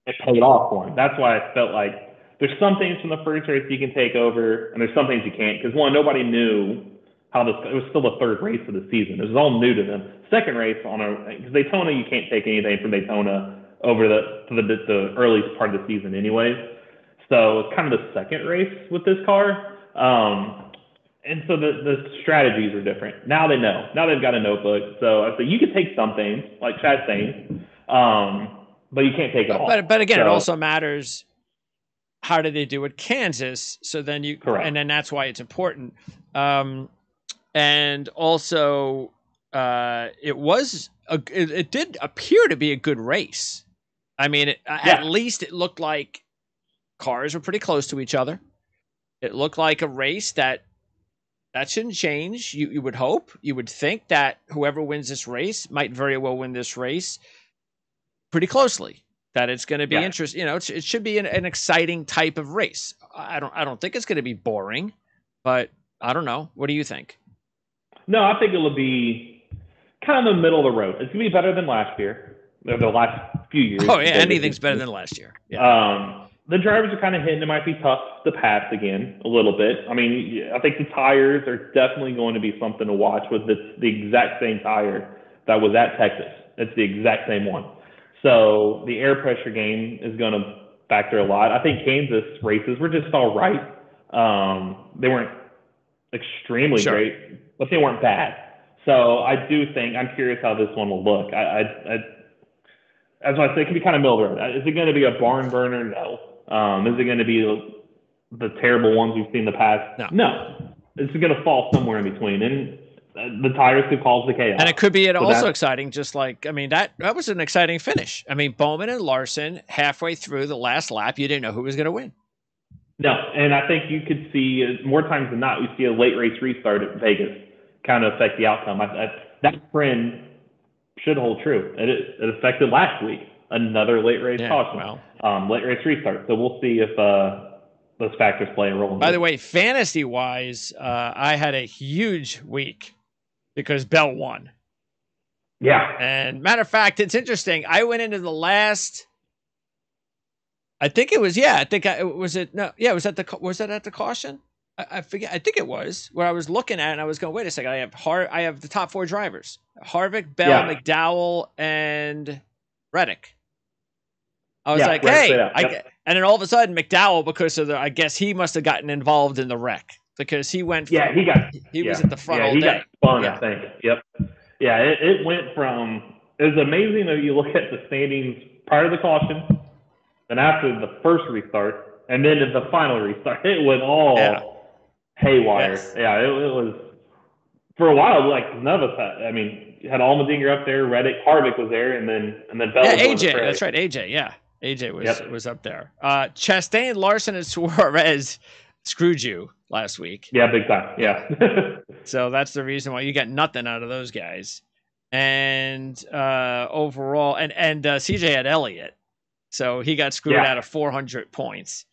It paid off for him. That's why I felt like there's some things from the first race you can take over, and there's some things you can't. Because, one, nobody knew how it was still the third race of the season. It was all new to them. Second race, because Daytona, you can't take anything from Daytona over the early part of the season anyways. So it's kind of the second race with this car. And so the strategies are different. Now they know. Now they've got a notebook. So you can take some things, like Chastain, but you can't take it all. But again, it also matters how did they do at Kansas. So then and then that's why it's important. And also, it did appear to be a good race. I mean, at least it looked like cars were pretty close to each other. It looked like a race that shouldn't change. You would hope. You would think that whoever wins this race might very well win this race pretty closely. That it's going to be interesting. It should be an exciting type of race. I don't think it's going to be boring, but I don't know. What do you think? No, I think it'll be kind of the middle of the road. It's going to be better than last year, or the last few years. Oh, yeah, anything's better than last year. Yeah. The drivers are kind of hitting. It might be tough to pass again a little bit. I mean, I think the tires are definitely going to be something to watch with the exact same tire that was at Texas. It's the exact same one. So the air pressure game is going to factor a lot. I think Kansas races were just all right. They weren't extremely great, but they weren't bad. So I do think I'm curious how this one will look. As I say, it can be kind of middle of the road. Is it going to be a barn burner? No. Is it going to be the terrible ones we've seen in the past? No. It's going to fall somewhere in between, and the tires could cause the chaos. And it could be also exciting, just like, I mean, that was an exciting finish. I mean, Bowman and Larson, halfway through the last lap, you didn't know who was going to win. No, and I think you could see more times than not, we see a late race restart at Vegas kind of affect the outcome. that trend should hold true. It affected last week, another late race caution, late race restart. So we'll see if those factors play a role. By the way, fantasy-wise, I had a huge week because Bell won. Yeah. And matter of fact, it's interesting. I went into the last. I think it was. Yeah, I think was it. No, yeah, was that at the caution? I forget. I think it was where I was looking at it and I was going, wait a second. I have the top 4 drivers: Harvick, Bell, McDowell, and Reddick. I was like, hey, and then all of a sudden McDowell, because of I guess he must have gotten involved in the wreck because he went. Yeah, he was at the front all day. He got spun, I think. Yep. Yeah, it went from. It was amazing that you look at the standings prior to the caution, and after the first restart, and then at the final restart, it went all haywire. Yes. Yeah, it was for a while. Like none of us had. I mean, you had Allmendinger up there, Reddick, Harvick was there, and then Bell. Yeah, AJ. That's right, AJ. Yeah. AJ was up there. Chastain, Larson, and Suarez screwed you last week. Yeah, big time. Yeah. So that's the reason why you got nothing out of those guys. And overall, and CJ had Elliott, so he got screwed out of 400 points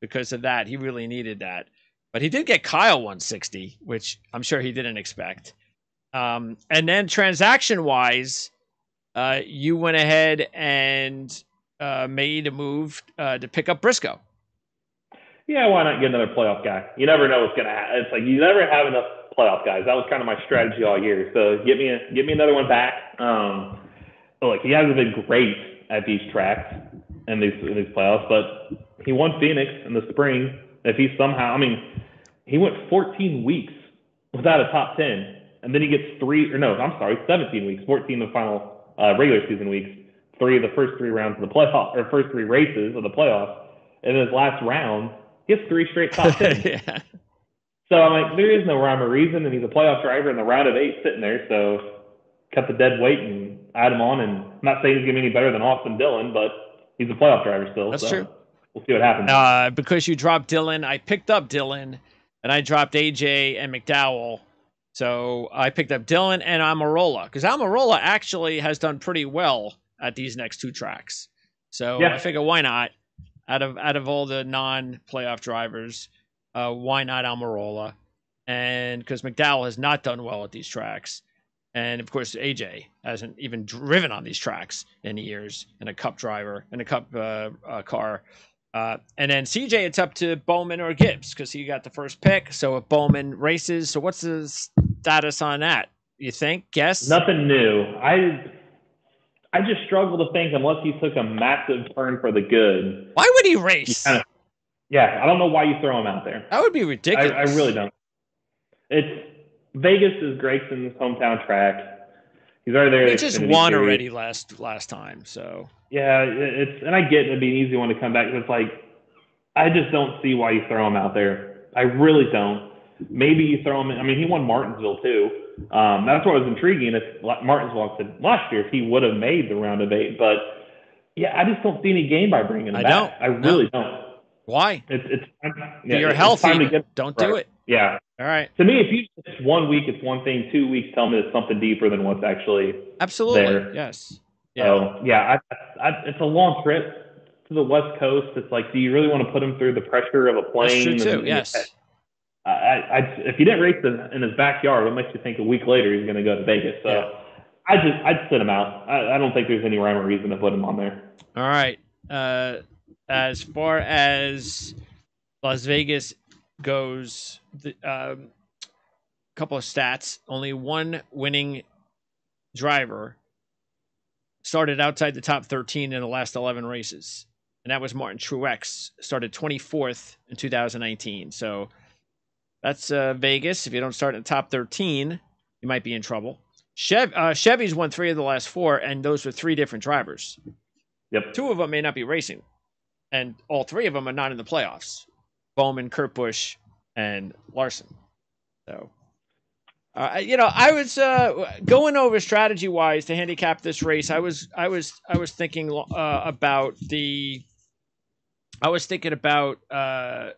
because of that. He really needed that, but he did get Kyle 160, which I'm sure he didn't expect. And then transaction-wise, you went ahead and made a move to pick up Briscoe. Yeah, why not get another playoff guy? You never know what's going to happen. It's like you never have enough playoff guys. That was kind of my strategy all year. So get me another one back. Look, he hasn't been great at these tracks and these playoffs, but he won Phoenix in the spring. If he somehow, he went 14 weeks without a top 10, and then he gets 17 weeks, 14 of the final regular season weeks. 3 of the first 3 rounds of the playoff, or first 3 races of the playoffs. In his last round, he has 3 straight top 10. Yeah. So I'm like, there is no rhyme or reason, and he's a playoff driver in the round of 8 sitting there. So cut the dead weight and add him on. And I'm not saying he's going to be any better than Austin Dillon, but he's a playoff driver still. That's true. We'll see what happens. Because you dropped Dillon, I picked up Dillon, and I dropped AJ and McDowell. So I picked up Dillon and Almirola, because Almirola actually has done pretty well at these next 2 tracks. So I figure, why not? Out of all the non-playoff drivers, why not Almirola? And because McDowell has not done well at these tracks. And of course, AJ hasn't even driven on these tracks in years, in a Cup driver, in a Cup car. And then CJ, it's up to Bowman or Gibbs, because he got the first pick. So if Bowman races, so what's the status on that? You think? Guess? Nothing new. I just struggle to think, unless he took a massive turn for the good. Why would he race? I don't know why you throw him out there. That would be ridiculous. I really don't. Vegas is Gregson's hometown track. He's already there. He just won already last time, so. Yeah, and I get it'd be an easy one to come back. But it's like, I just don't see why you throw him out there. I really don't. Maybe you throw him in. He won Martinsville too. That's what was intriguing. If Martinsville said last year, if he would have made the round of 8, but yeah, I just don't see any gain by bringing him back. I really don't. Why? It's you're healthy. Don't do it. Yeah. All right. To me, if you it's 1 week, it's one thing. 2 weeks, tell me it's something deeper than what's actually there. Yes. Yeah. So it's a long trip to the West Coast. It's like, do you really want to put him through the pressure of a plane? That's true too. Yes. If he didn't race in his backyard, what makes you think a week later he's going to go to Vegas? So I'd sit him out. I don't think there's any rhyme or reason to put him on there. All right. As far as Las Vegas goes, a couple of stats. Only one winning driver started outside the top 13 in the last 11 races, and that was Martin Truex. Started 24th in 2019. So that's Vegas. If you don't start in the top 13, you might be in trouble. Chevy's won 3 of the last 4, and those were 3 different drivers. Yep. 2 of them may not be racing, and all 3 of them are not in the playoffs. Bowman, Kurt Busch, and Larson. So, I was going over strategy-wise to handicap this race. I was thinking about the. I was thinking about kind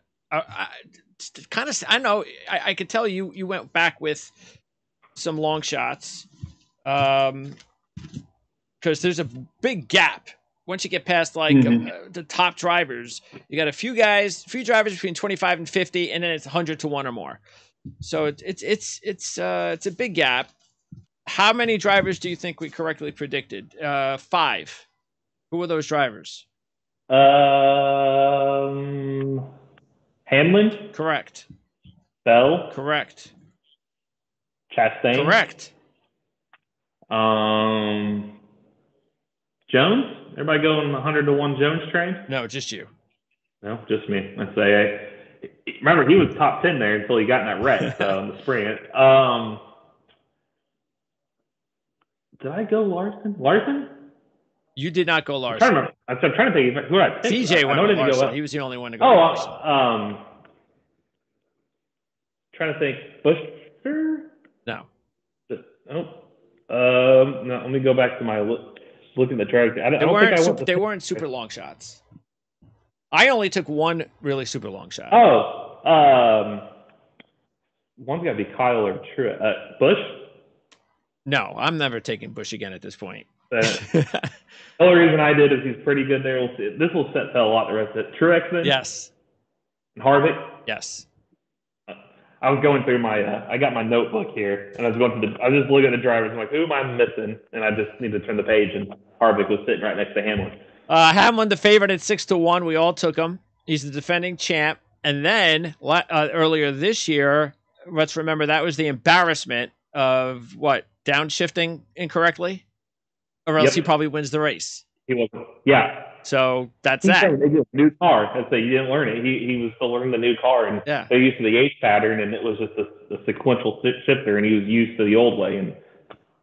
of. I know I could tell you went back with some long shots. Because there's a big gap. Once you get past like the top drivers, you got a few drivers between 25 and 50, and then it's 100 to 1 or more. So it's a big gap. How many drivers do you think we correctly predicted? 5. Who were those drivers? Hamlin. Correct. Bell. Correct. Chastain. Correct. Jones. Everybody going 100 to 1 Jones train? No, just you. No, just me. I say. Remember, he was top 10 there until he got in that wreck in the spring. Did I go Larson? Larson? You did not go Larson. I'm trying to think who I picked. CJ went with Larson. He was the only one to go Larson. Trying to think. Buescher? No. No, let me go back to my looking at the track. They weren't super long shots. I only took one really super long shot. One's got to be Kyle or Busch? No, I'm never taking Busch again at this point. The only reason I did is he's pretty good there. This will set a lot the rest of it. Truex then? Yes. Harvick? Yes. I was going through I got my notebook here, and I was just looking at the drivers. I'm like, who am I missing? And I just need to turn the page, and Harvick was sitting right next to Hamlin. Hamlin, the favorite at 6 to 1. We all took him. He's the defending champ. And then earlier this year, let's remember that was the embarrassment of downshifting incorrectly, or else he probably wins the race. He was, yeah. So that's that. They did a new car. I'd say you didn't learn it. He was still learning the new car, and they're used to the H pattern, and it was just a sequential shifter, and he was used to the old way and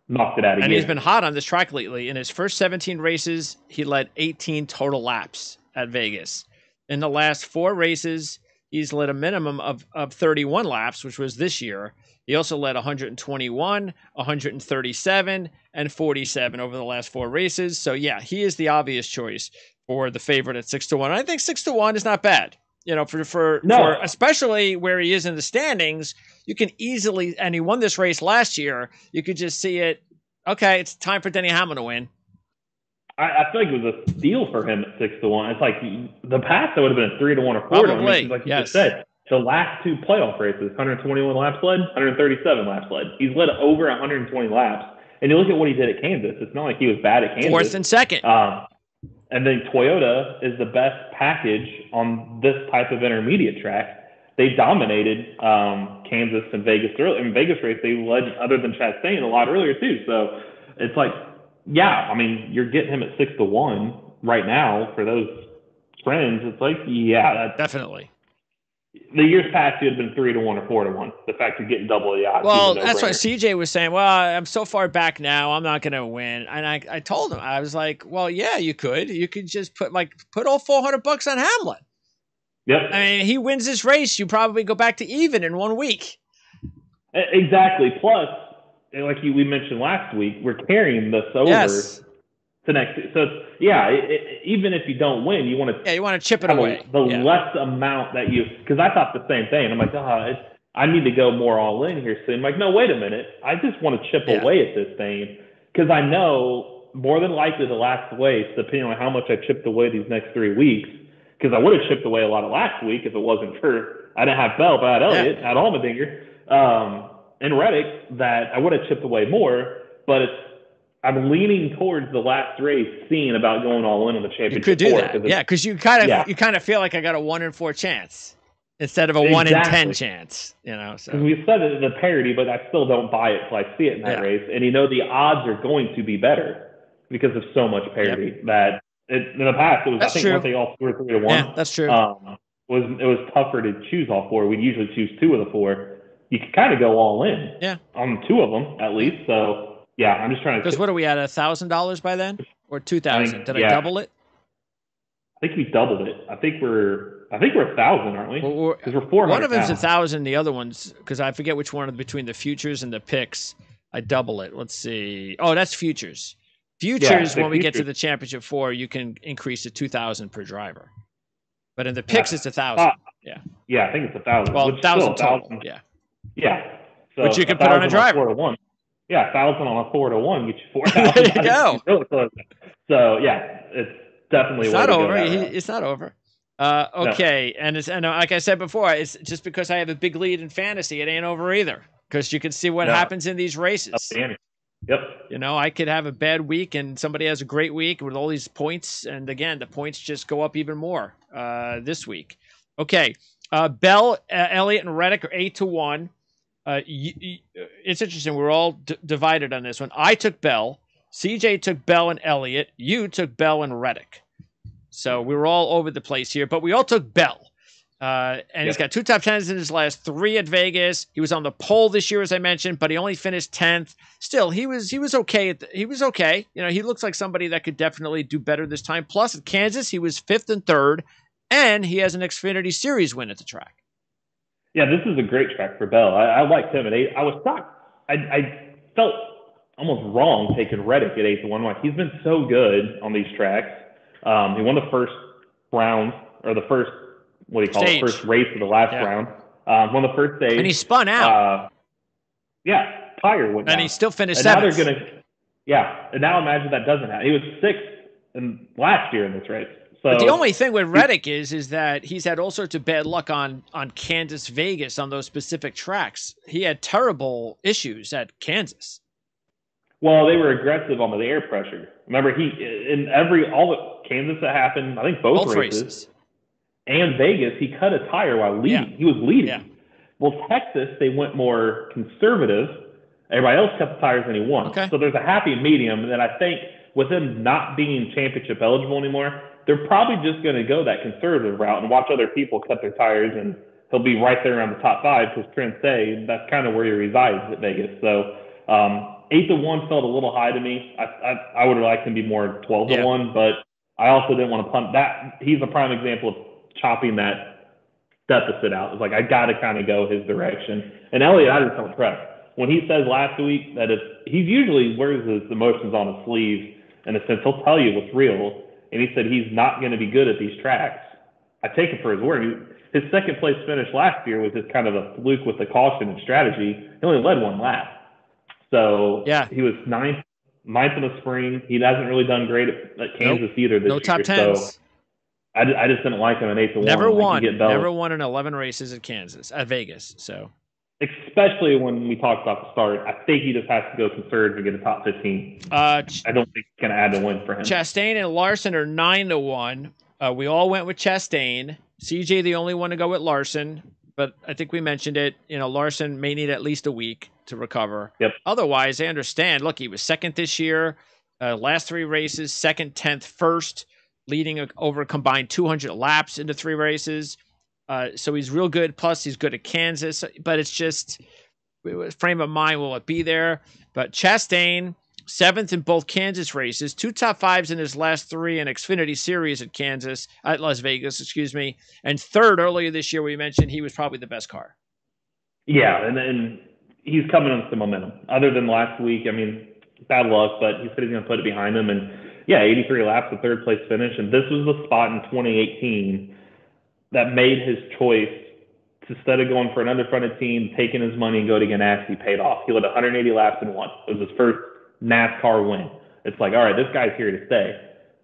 knocked it out of gear. And he's been hot on this track lately. In his first 17 races, he led 18 total laps at Vegas. In the last 4 races, he's led a minimum of 31 laps, which was this year. He also led 121, 137, and 47 over the last 4 races. So, yeah, he is the obvious choice for the favorite at 6 to 1. I think 6 to 1 is not bad. You know, for especially where he is in the standings, you can easily, and he won this race last year, you could just see it, okay, it's time for Denny Hamlin to win. I feel like it was a steal for him at 6 to 1. It's like the past, that would have been a 3 to 1 or 4 to 1. Like you just said. The last 2 playoff races, 121 laps led, 137 laps led. He's led over 120 laps. And you look at what he did at Kansas. It's not like he was bad at Kansas. 4th and 2nd. And then Toyota is the best package on this type of intermediate track. They dominated Kansas and Vegas early. In Vegas race, they led, other than Chastain, a lot earlier too. So it's like, yeah, I mean, you're getting him at 6 to 1 right now for those trends. It's like, yeah, definitely. The years past, you had been 3 to 1 or 4 to 1. The fact you're getting double the odds. Well, that's what CJ was saying. Well, I'm so far back now, I'm not going to win. And I told him, I was like, well, yeah, you could. You could just put all $400 on Hamlin. Yep. I mean, he wins this race, you probably go back to even in 1 week. Exactly. Plus, like we mentioned last week, we're carrying this over to next. So even if you don't win, you want to chip it away. Less amount that because I thought the same thing. I'm like, I need to go more all in here soon. I'm like, no, wait a minute. I just want to chip away at this thing because I know more than likely the last race, depending on how much I chipped away these next 3 weeks, because I would have chipped away a lot of last week if it wasn't for I didn't have Bell, but I had Elliott, I had Allmendinger, and Reddick, that I would have chipped away more, but I'm leaning towards the last race, seeing about going all in on the championship. You could do that, because you kind of feel like I got a 1 in 4 chance instead of a 1 in 10 chance. You know, so we said it in the parody, but I still don't buy it till I see it in that race, and the odds are going to be better because of so much parity that in the past it was. I think weren't they all 2 or 3 to 1? Yeah, that's true. It was tougher to choose all 4. We'd usually choose 2 of the 4. You could kind of go all in on 2 of them at least. So yeah, I'm just trying to. Because what are we at, $1,000 by then, or 2,000? Did I double it? I think we doubled it. I think we're 1,000, aren't we? Because we're 400. One of them's 1,000. The other one's because I forget which one between the futures and the picks. I double it. Let's see. Oh, that's futures. Futures, when we get to the championship 4, you can increase to 2,000 per driver. But in the picks, it's 1,000. Yeah, I think it's 1,000. Well, 1,000 total. Yeah. Yeah. So which you can put on a driver. 4 to 1. Yeah, 1,000 on a 4-to-1 get you 4,000. There you go. Really close. So yeah, it's definitely It's a way not to go over. that route. It's not over. No, Okay, and like I said before, it's just because I have a big lead in fantasy, it ain't over either. Because you can see what no, happens in these up races. the ante. Yep. I could have a bad week and somebody has a great week with all these points. And again, the points just go up even more this week. Okay. Bell, Elliott, and Reddick are 8-1. It's interesting. We're all divided on this one. I took Bell. CJ took Bell and Elliott. You took Bell and Reddick. So we were all over the place here, but we all took Bell. And he's got 2 top 10s in his last 3 at Vegas. He was on the pole this year, as I mentioned, but he only finished 10th. Still, he was okay. He was okay. He looks like somebody that could definitely do better this time. Plus, at Kansas, he was 5th and 3rd, and he has an Xfinity Series win at the track. Yeah, this is a great track for Bell. I liked him at 8. I was shocked. I felt almost wrong taking Reddick at 8-1. Like, he's been so good on these tracks. He won the first round, or the first, what do you call it, first race of the last round. Won the first stage. And he spun out. Tire went down. And he still finished 7th. Now they're going to, and now imagine that doesn't happen. He was 6th last year in this race. So, but the only thing with Reddick is that he's had all sorts of bad luck on Kansas, Vegas, on those specific tracks. He had terrible issues at Kansas. Well, they were aggressive on the air pressure. Remember, all the Kansas that happened, I think both races, and Vegas, he cut a tire while leading. Yeah. He was leading. Yeah. Well, Texas, they went more conservative. Everybody else cut the tires and he won. Okay. So there's a happy medium. And then I think with him not being championship eligible anymore, they're probably just going to go that conservative route and watch other people cut their tires, and he'll be right there around the top 5 because Trent say that's kind of where he resides at Vegas. So 8-1 felt a little high to me. I would have liked him to be more 12-1, but I also didn't want to punt that. He's a prime example of chopping that deficit out. It's like, I got to kind of go his direction. And Elliott, I just don't trust. When he says last week that he usually wears his emotions on his sleeve, in a sense, he'll tell you what's real. And he said he's not going to be good at these tracks. I take him for his word. His second place finish last year was just kind of a fluke with the caution and strategy. He only led 1 lap. So he was ninth in the spring. He hasn't really done great at Kansas either this year. No top 10s. So I just didn't like him at 8-1. Never won in 11 races at Vegas. So, especially when we talked about the start, I think he just has to go conservative and get a top 15. I don't think it's going to add a win for him. Chastain and Larson are 9-1. We all went with Chastain. CJ the only one to go with Larson, but I think we mentioned it. Larson may need at least a week to recover. Yep. Otherwise, I understand. Look, he was 2nd this year. Last 3 races, 2nd, 10th, 1st, leading over a combined 200 laps into 3 races. So he's real good. Plus, he's good at Kansas. But it's just frame of mind. Will it be there? But Chastain, 7th in both Kansas races, 2 top 5s in his last 3 in Xfinity Series at Las Vegas, and 3rd earlier this year. We mentioned he was probably the best car. Yeah, and he's coming on some momentum. Other than last week, I mean, bad luck, but he said he's going to put it behind him. And 83 laps, a 3rd place finish. And this was the spot in 2018 that made his choice to, instead of going for an underfunded team, taking his money and go to Ganassi, paid off. He led 180 laps and won. It was his first NASCAR win. It's like, all right, this guy's here to stay.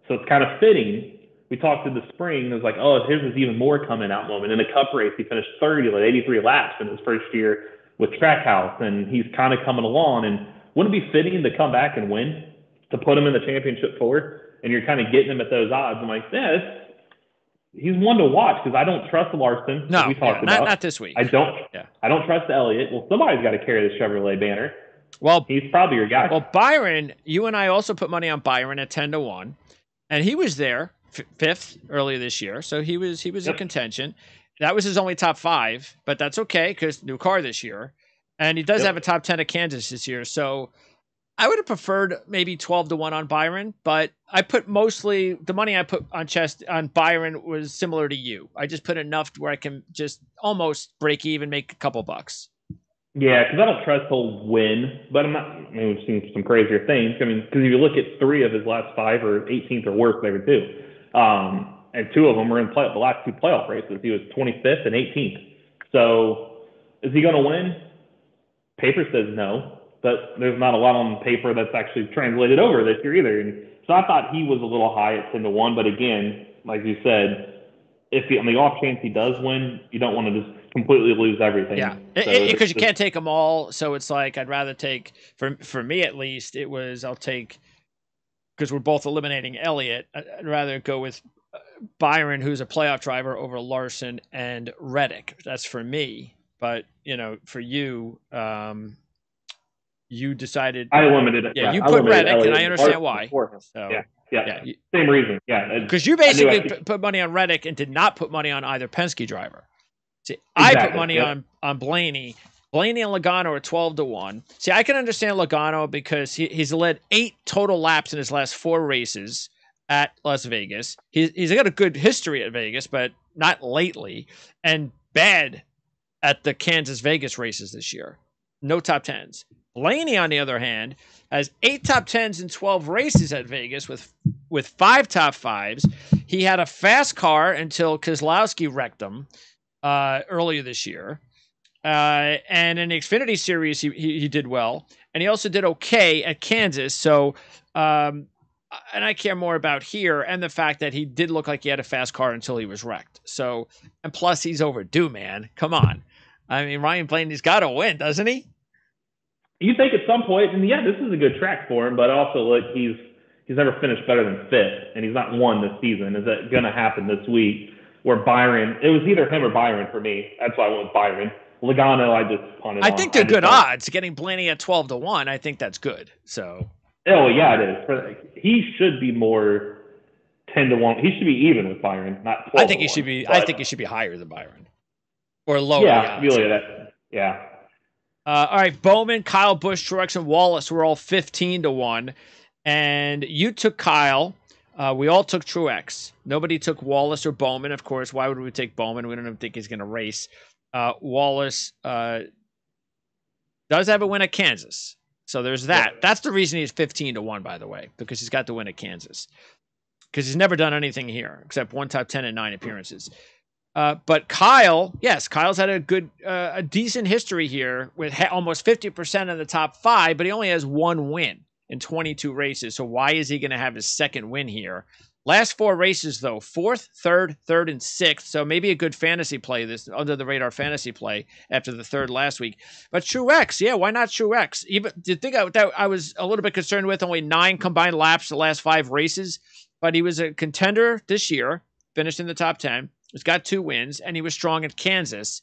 So it's kind of fitting. We talked in the spring. It was like, oh, here's this even more coming out moment. In a Cup race, he finished 30, led 83 laps in his first year with Trackhouse, and he's kind of coming along. And wouldn't it be fitting to come back and win, to put him in the championship four? And you're kind of getting him at those odds. I'm like, he's one to watch because I don't trust Larson. No, we talked about. Not this week. I don't trust Elliott. Well, somebody's got to carry the Chevrolet banner. Well, he's probably your guy. Well, Byron, you and I also put money on Byron at 10-1, and he was there 5th earlier this year, so he was in contention. That was his only top 5, but that's okay because new car this year, and he does have a top 10 at Kansas this year. So I would have preferred maybe 12-1 on Byron, but I put mostly the money I put on Byron was similar to you. I just put enough where I can just almost break even, make a couple bucks. Yeah, because I don't trust he'll win, but I'm not. I mean, we've seen some crazier things. I mean, because if you look at 3 of his last 5 or 18th or worse, they were 2. And 2 of them were in the last 2 playoff races. He was 25th and 18th. So is he going to win? Paper says no, but there's not a lot on paper that's actually translated over this year either. And so I thought he was a little high at 10-1, but again, like you said, on the off chance he does win, you don't want to just completely lose everything. Yeah, because you can't take them all. So it's like I'd rather take, for me at least, I'll take, because we're both eliminating Elliott, I'd rather go with Byron, who's a playoff driver, over Larson and Reddick. That's for me. But, for you, you decided. I limited it. Yeah, you put Reddick, and I understand why. So, yeah. Same reason. Yeah. Because you basically put money on Reddick and did not put money on either Penske driver. See, exactly. I put money on Blaney. Blaney and Logano are 12-1. See, I can understand Logano because he's led 8 total laps in his last 4 races at Las Vegas. He's got a good history at Vegas, but not lately, and bad at the Kansas-Vegas races this year. No top 10s. Blaney, on the other hand, has 8 top 10s in 12 races at Vegas with 5 top 5s. He had a fast car until Keselowski wrecked him earlier this year. And in the Xfinity Series, he did well. And he also did okay at Kansas. So, and I care more about here and the fact that he did look like he had a fast car until he was wrecked. So, and plus he's overdue, man. Come on. I mean, Ryan Blaney's got to win, doesn't he? You think at some point, and yeah, this is a good track for him, but also look, he's never finished better than 5th, and he's not won this season. Is that going to happen this week? Where Byron, it was either him or Byron for me. That's why I went with Byron. Logano, I just punted on. I think they're good odds. Getting Blaney at 12-1, I think that's good. So. Oh yeah, it is. He should be more 10-1. He should be even with Byron, not 12. I think he should be. I think he should be higher than Byron, or lower. Yeah, really. Yeah. All right, Bowman, Kyle Busch, Truex, and Wallace were all 15-1, and you took Kyle. We all took Truex. Nobody took Wallace or Bowman, of course. Why would we take Bowman? We don't even think he's going to race. Wallace does have a win at Kansas. So there's that. Yeah. That's the reason he's 15-1, by the way, because he's got the win at Kansas. Because he's never done anything here except 1 top 10 and 9 appearances. But Kyle, yes, Kyle's had a decent history here with almost 50% of the top 5, but he only has 1 win in 22 races. So why is he going to have his second win here? Last 4 races, though, 4th, 3rd, and 6th. So maybe a good fantasy play, this under the radar fantasy play after the 3rd last week. But Truex, yeah, why not Truex? Even the thing that I was a little bit concerned with, only 9 combined laps the last 5 races, but he was a contender this year, finished in the top 10. He's got 2 wins, and he was strong at Kansas.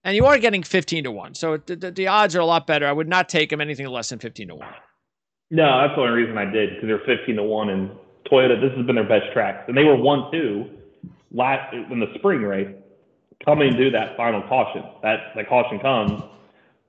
And you are getting 15-1, so the odds are a lot better. I would not take him anything less than 15-1. No, that's the only reason I did, because they're 15-1, and Toyota, this has been their best track. And they were 1-2 last in the spring race, coming to that final caution. That caution comes,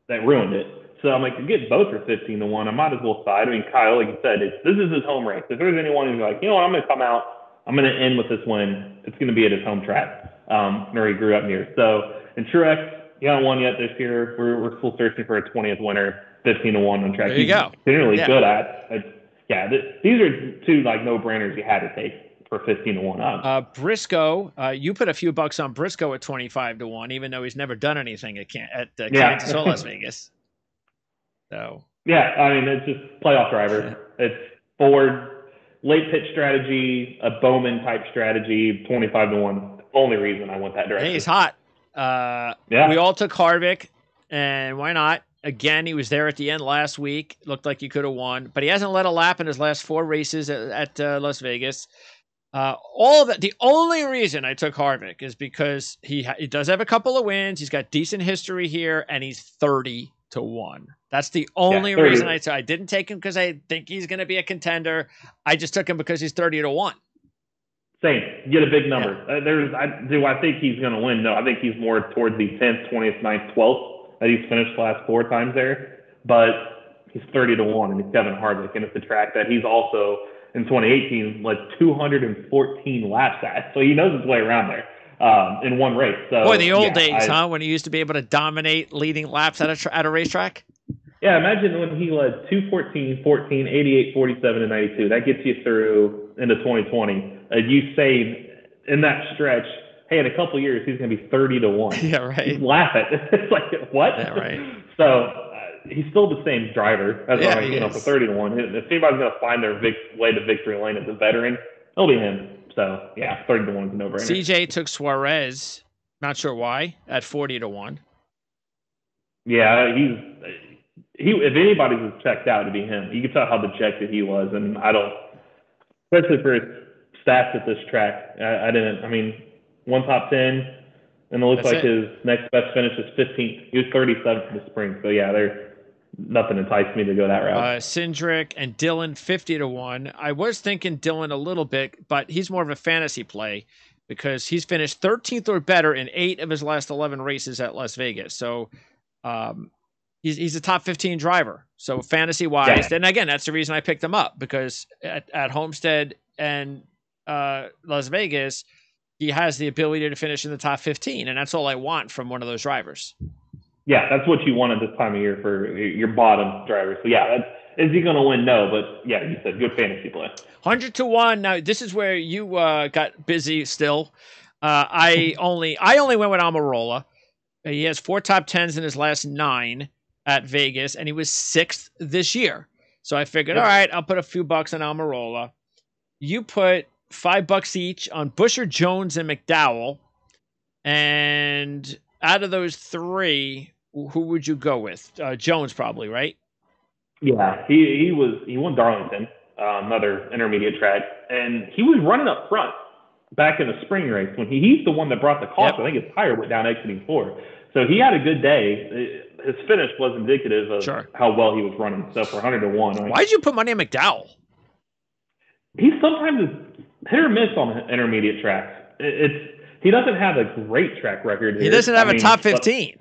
that ruined it. So I'm like, to get both for 15-1, I might as well side. I mean, Kyle, like you said, this is his home race. If there's anyone who's like, you know what, I'm going to come out, I'm going to end with this win, it's going to be at his home track, where he grew up near. So, and Truex, he hasn't won yet this year. We're still searching for a 20th winner, 15-1 on track. There you go. Generally good at. These are 2 like no-brainers you had to take for 15-1 odds. Briscoe, you put a few bucks on Briscoe at 25-1, even though he's never done anything at Kansas or Las Vegas. So. Yeah, I mean, it's just playoff driver. It's Ford, late pitch strategy, a Bowman type strategy, 25-1. The only reason I went that direction. Hey, he's hot. We all took Harvick, and why not? Again, he was there at the end last week. Looked like he could have won, but he hasn't led a lap in his last 4 races at Las Vegas. All of that. The only reason I took Harvick is because he does have a couple of wins. He's got decent history here, and he's 30-1. That's the only reason I didn't take him because I think he's going to be a contender. I just took him because he's 30-1. Same. Get a big number. Yeah. Do I think he's going to win? No, I think he's more towards the 10th, 20th, 9th, 12th. That he's finished the last 4 times there, but he's 30-1, and he's Kevin Harvick, and it's a track that he's also in 2018 led 214 laps at, so he knows his way around there in 1 race. So, boy, the old days, when he used to be able to dominate leading laps at a racetrack. Yeah, imagine when he led 214, 14, 88, 47, and 92. That gets you through into 2020. You say in that stretch, hey, in a couple of years, he's going to be 30-1. Yeah, right. You laugh at it. It's like, what? Yeah, right. So, he's still the same driver. That's Yeah, why, you know, for 30-1. If anybody's going to find their way to victory lane as a veteran, it'll be him. So, yeah, 30-1 is a no-brainer. CJ took Suarez, not sure why, at 40-1. Yeah, if anybody was checked out, it'd be him. You could tell how dejected he was, and I don't, especially for his stats at this track. I mean, one top 10, and it looks That's like his next best finish is 15th. He was 37th in the spring, so yeah, nothing enticed me to go that route. Cindric and Dylan 50-1. I was thinking Dylan a little bit, but he's more of a fantasy play because he's finished 13th or better in 8 of his last 11 races at Las Vegas. So he's a top 15 driver. So fantasy wise, and again, that's the reason I picked him up, because at Homestead and Las Vegas, he has the ability to finish in the top 15, and that's all I want from one of those drivers. Yeah, that's what you want at this time of year for your bottom drivers. So yeah, is he going to win? No, but yeah, you said good fantasy play. 100-1. Now this is where you got busy still. I only went with Almirola. He has 4 top 10s in his last 9 at Vegas, and he was 6th this year. So I figured, all right, I'll put a few bucks on Almirola. You put $5 each on Busher, Jones, and McDowell. And out of those 3, who would you go with? Jones, probably, right? Yeah, he won Darlington, another intermediate track, and he was running up front back in the spring race when he's the one that brought the caution. I think his tire went down exiting 4. So he had a good day. His finish was indicative of how well he was running. So for 100-1. Why did you put money on McDowell? He sometimes is hit or miss on intermediate tracks. He doesn't have a great track record here. He doesn't have a top 15.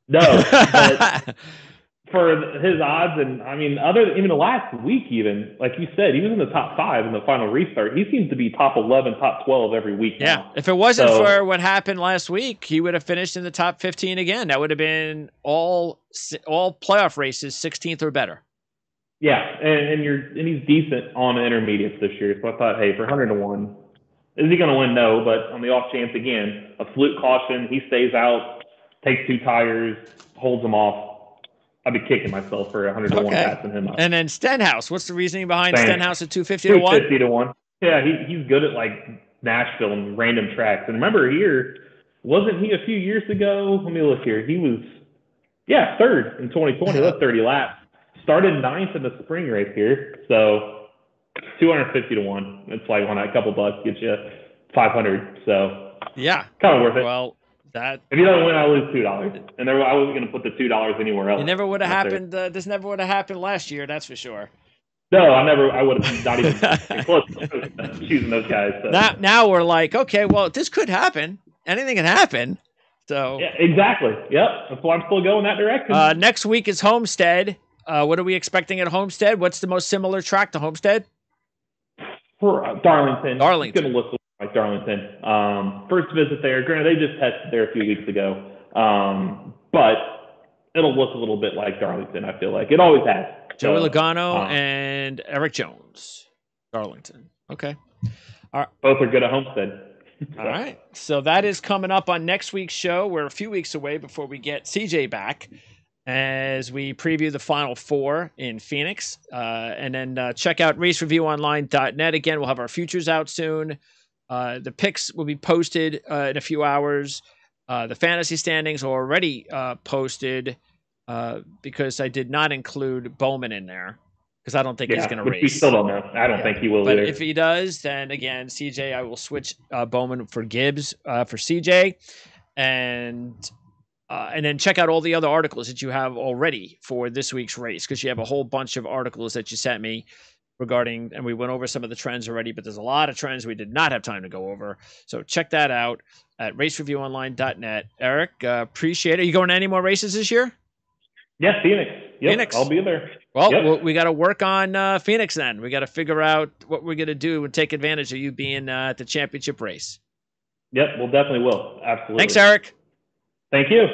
No, but for his odds, and I mean, even the last week, even like you said, he was in the top 5 in the final restart. He seems to be top 11, top 12 every week. Yeah, now. If it wasn't for what happened last week, he would have finished in the top 15 again. That would have been all playoff races, 16th or better. Yeah, and he's decent on intermediates this year. So I thought, hey, for 100-1, is he going to win? No, but on the off chance, again, a fluke caution, he stays out, takes 2 tires, holds them off. I'd be kicking myself for 100-1 passing him up. And then Stenhouse, what's the reasoning behind Stenhouse at 250-1? 250-1. Yeah, he's good at like Nashville and random tracks. And remember here, wasn't he a few years ago? Let me look here. He was, 3rd in 2020. Led 30 laps. Started 9th in the spring race here. So 250-1. It's like on a couple bucks gets you 500. So yeah, kind of worth it. Well, if you don't win, I lose $2, and I wasn't going to put the $2 anywhere else. It never would have happened. This never would have happened last year. That's for sure. No, I would have not even been close to choosing those guys. So. Now we're like, okay, well, this could happen. Anything can happen. So yeah, exactly. Yep. That's why I'm still going that direction. Next week is Homestead. What are we expecting at Homestead? What's the most similar track to Homestead? For Darlington. Darlington. It's going to look like Darlington. First visit there. Granted, they just tested there a few weeks ago. But it'll look a little bit like Darlington, I feel like. It always has. Joey Logano and Eric Jones. Darlington. Okay. All right. Both are good at Homestead. All right. So that is coming up on next week's show. We're a few weeks away before we get CJ back as we preview the Final 4 in Phoenix. And then check out racereviewonline.net. Again, we'll have our futures out soon. The picks will be posted in a few hours. The fantasy standings are already posted because I did not include Bowman in there because I don't think he's going to race. We still don't know. I don't think he will either. But if he does, then again, CJ, I will switch Bowman for Gibbs for CJ. And then check out all the other articles that you have already for this week's race because you have a whole bunch of articles that you sent me regarding, and we went over some of the trends already, but there's a lot of trends we did not have time to go over. So check that out at racereviewonline.net. Eric, appreciate it. Are you going to any more races this year? Yeah, Phoenix. Yep, Phoenix. I'll be there. Well, we got to work on Phoenix then. We got to figure out what we're going to do and take advantage of you being at the championship race. Yep, we'll definitely will. Absolutely. Thanks, Eric. Thank you.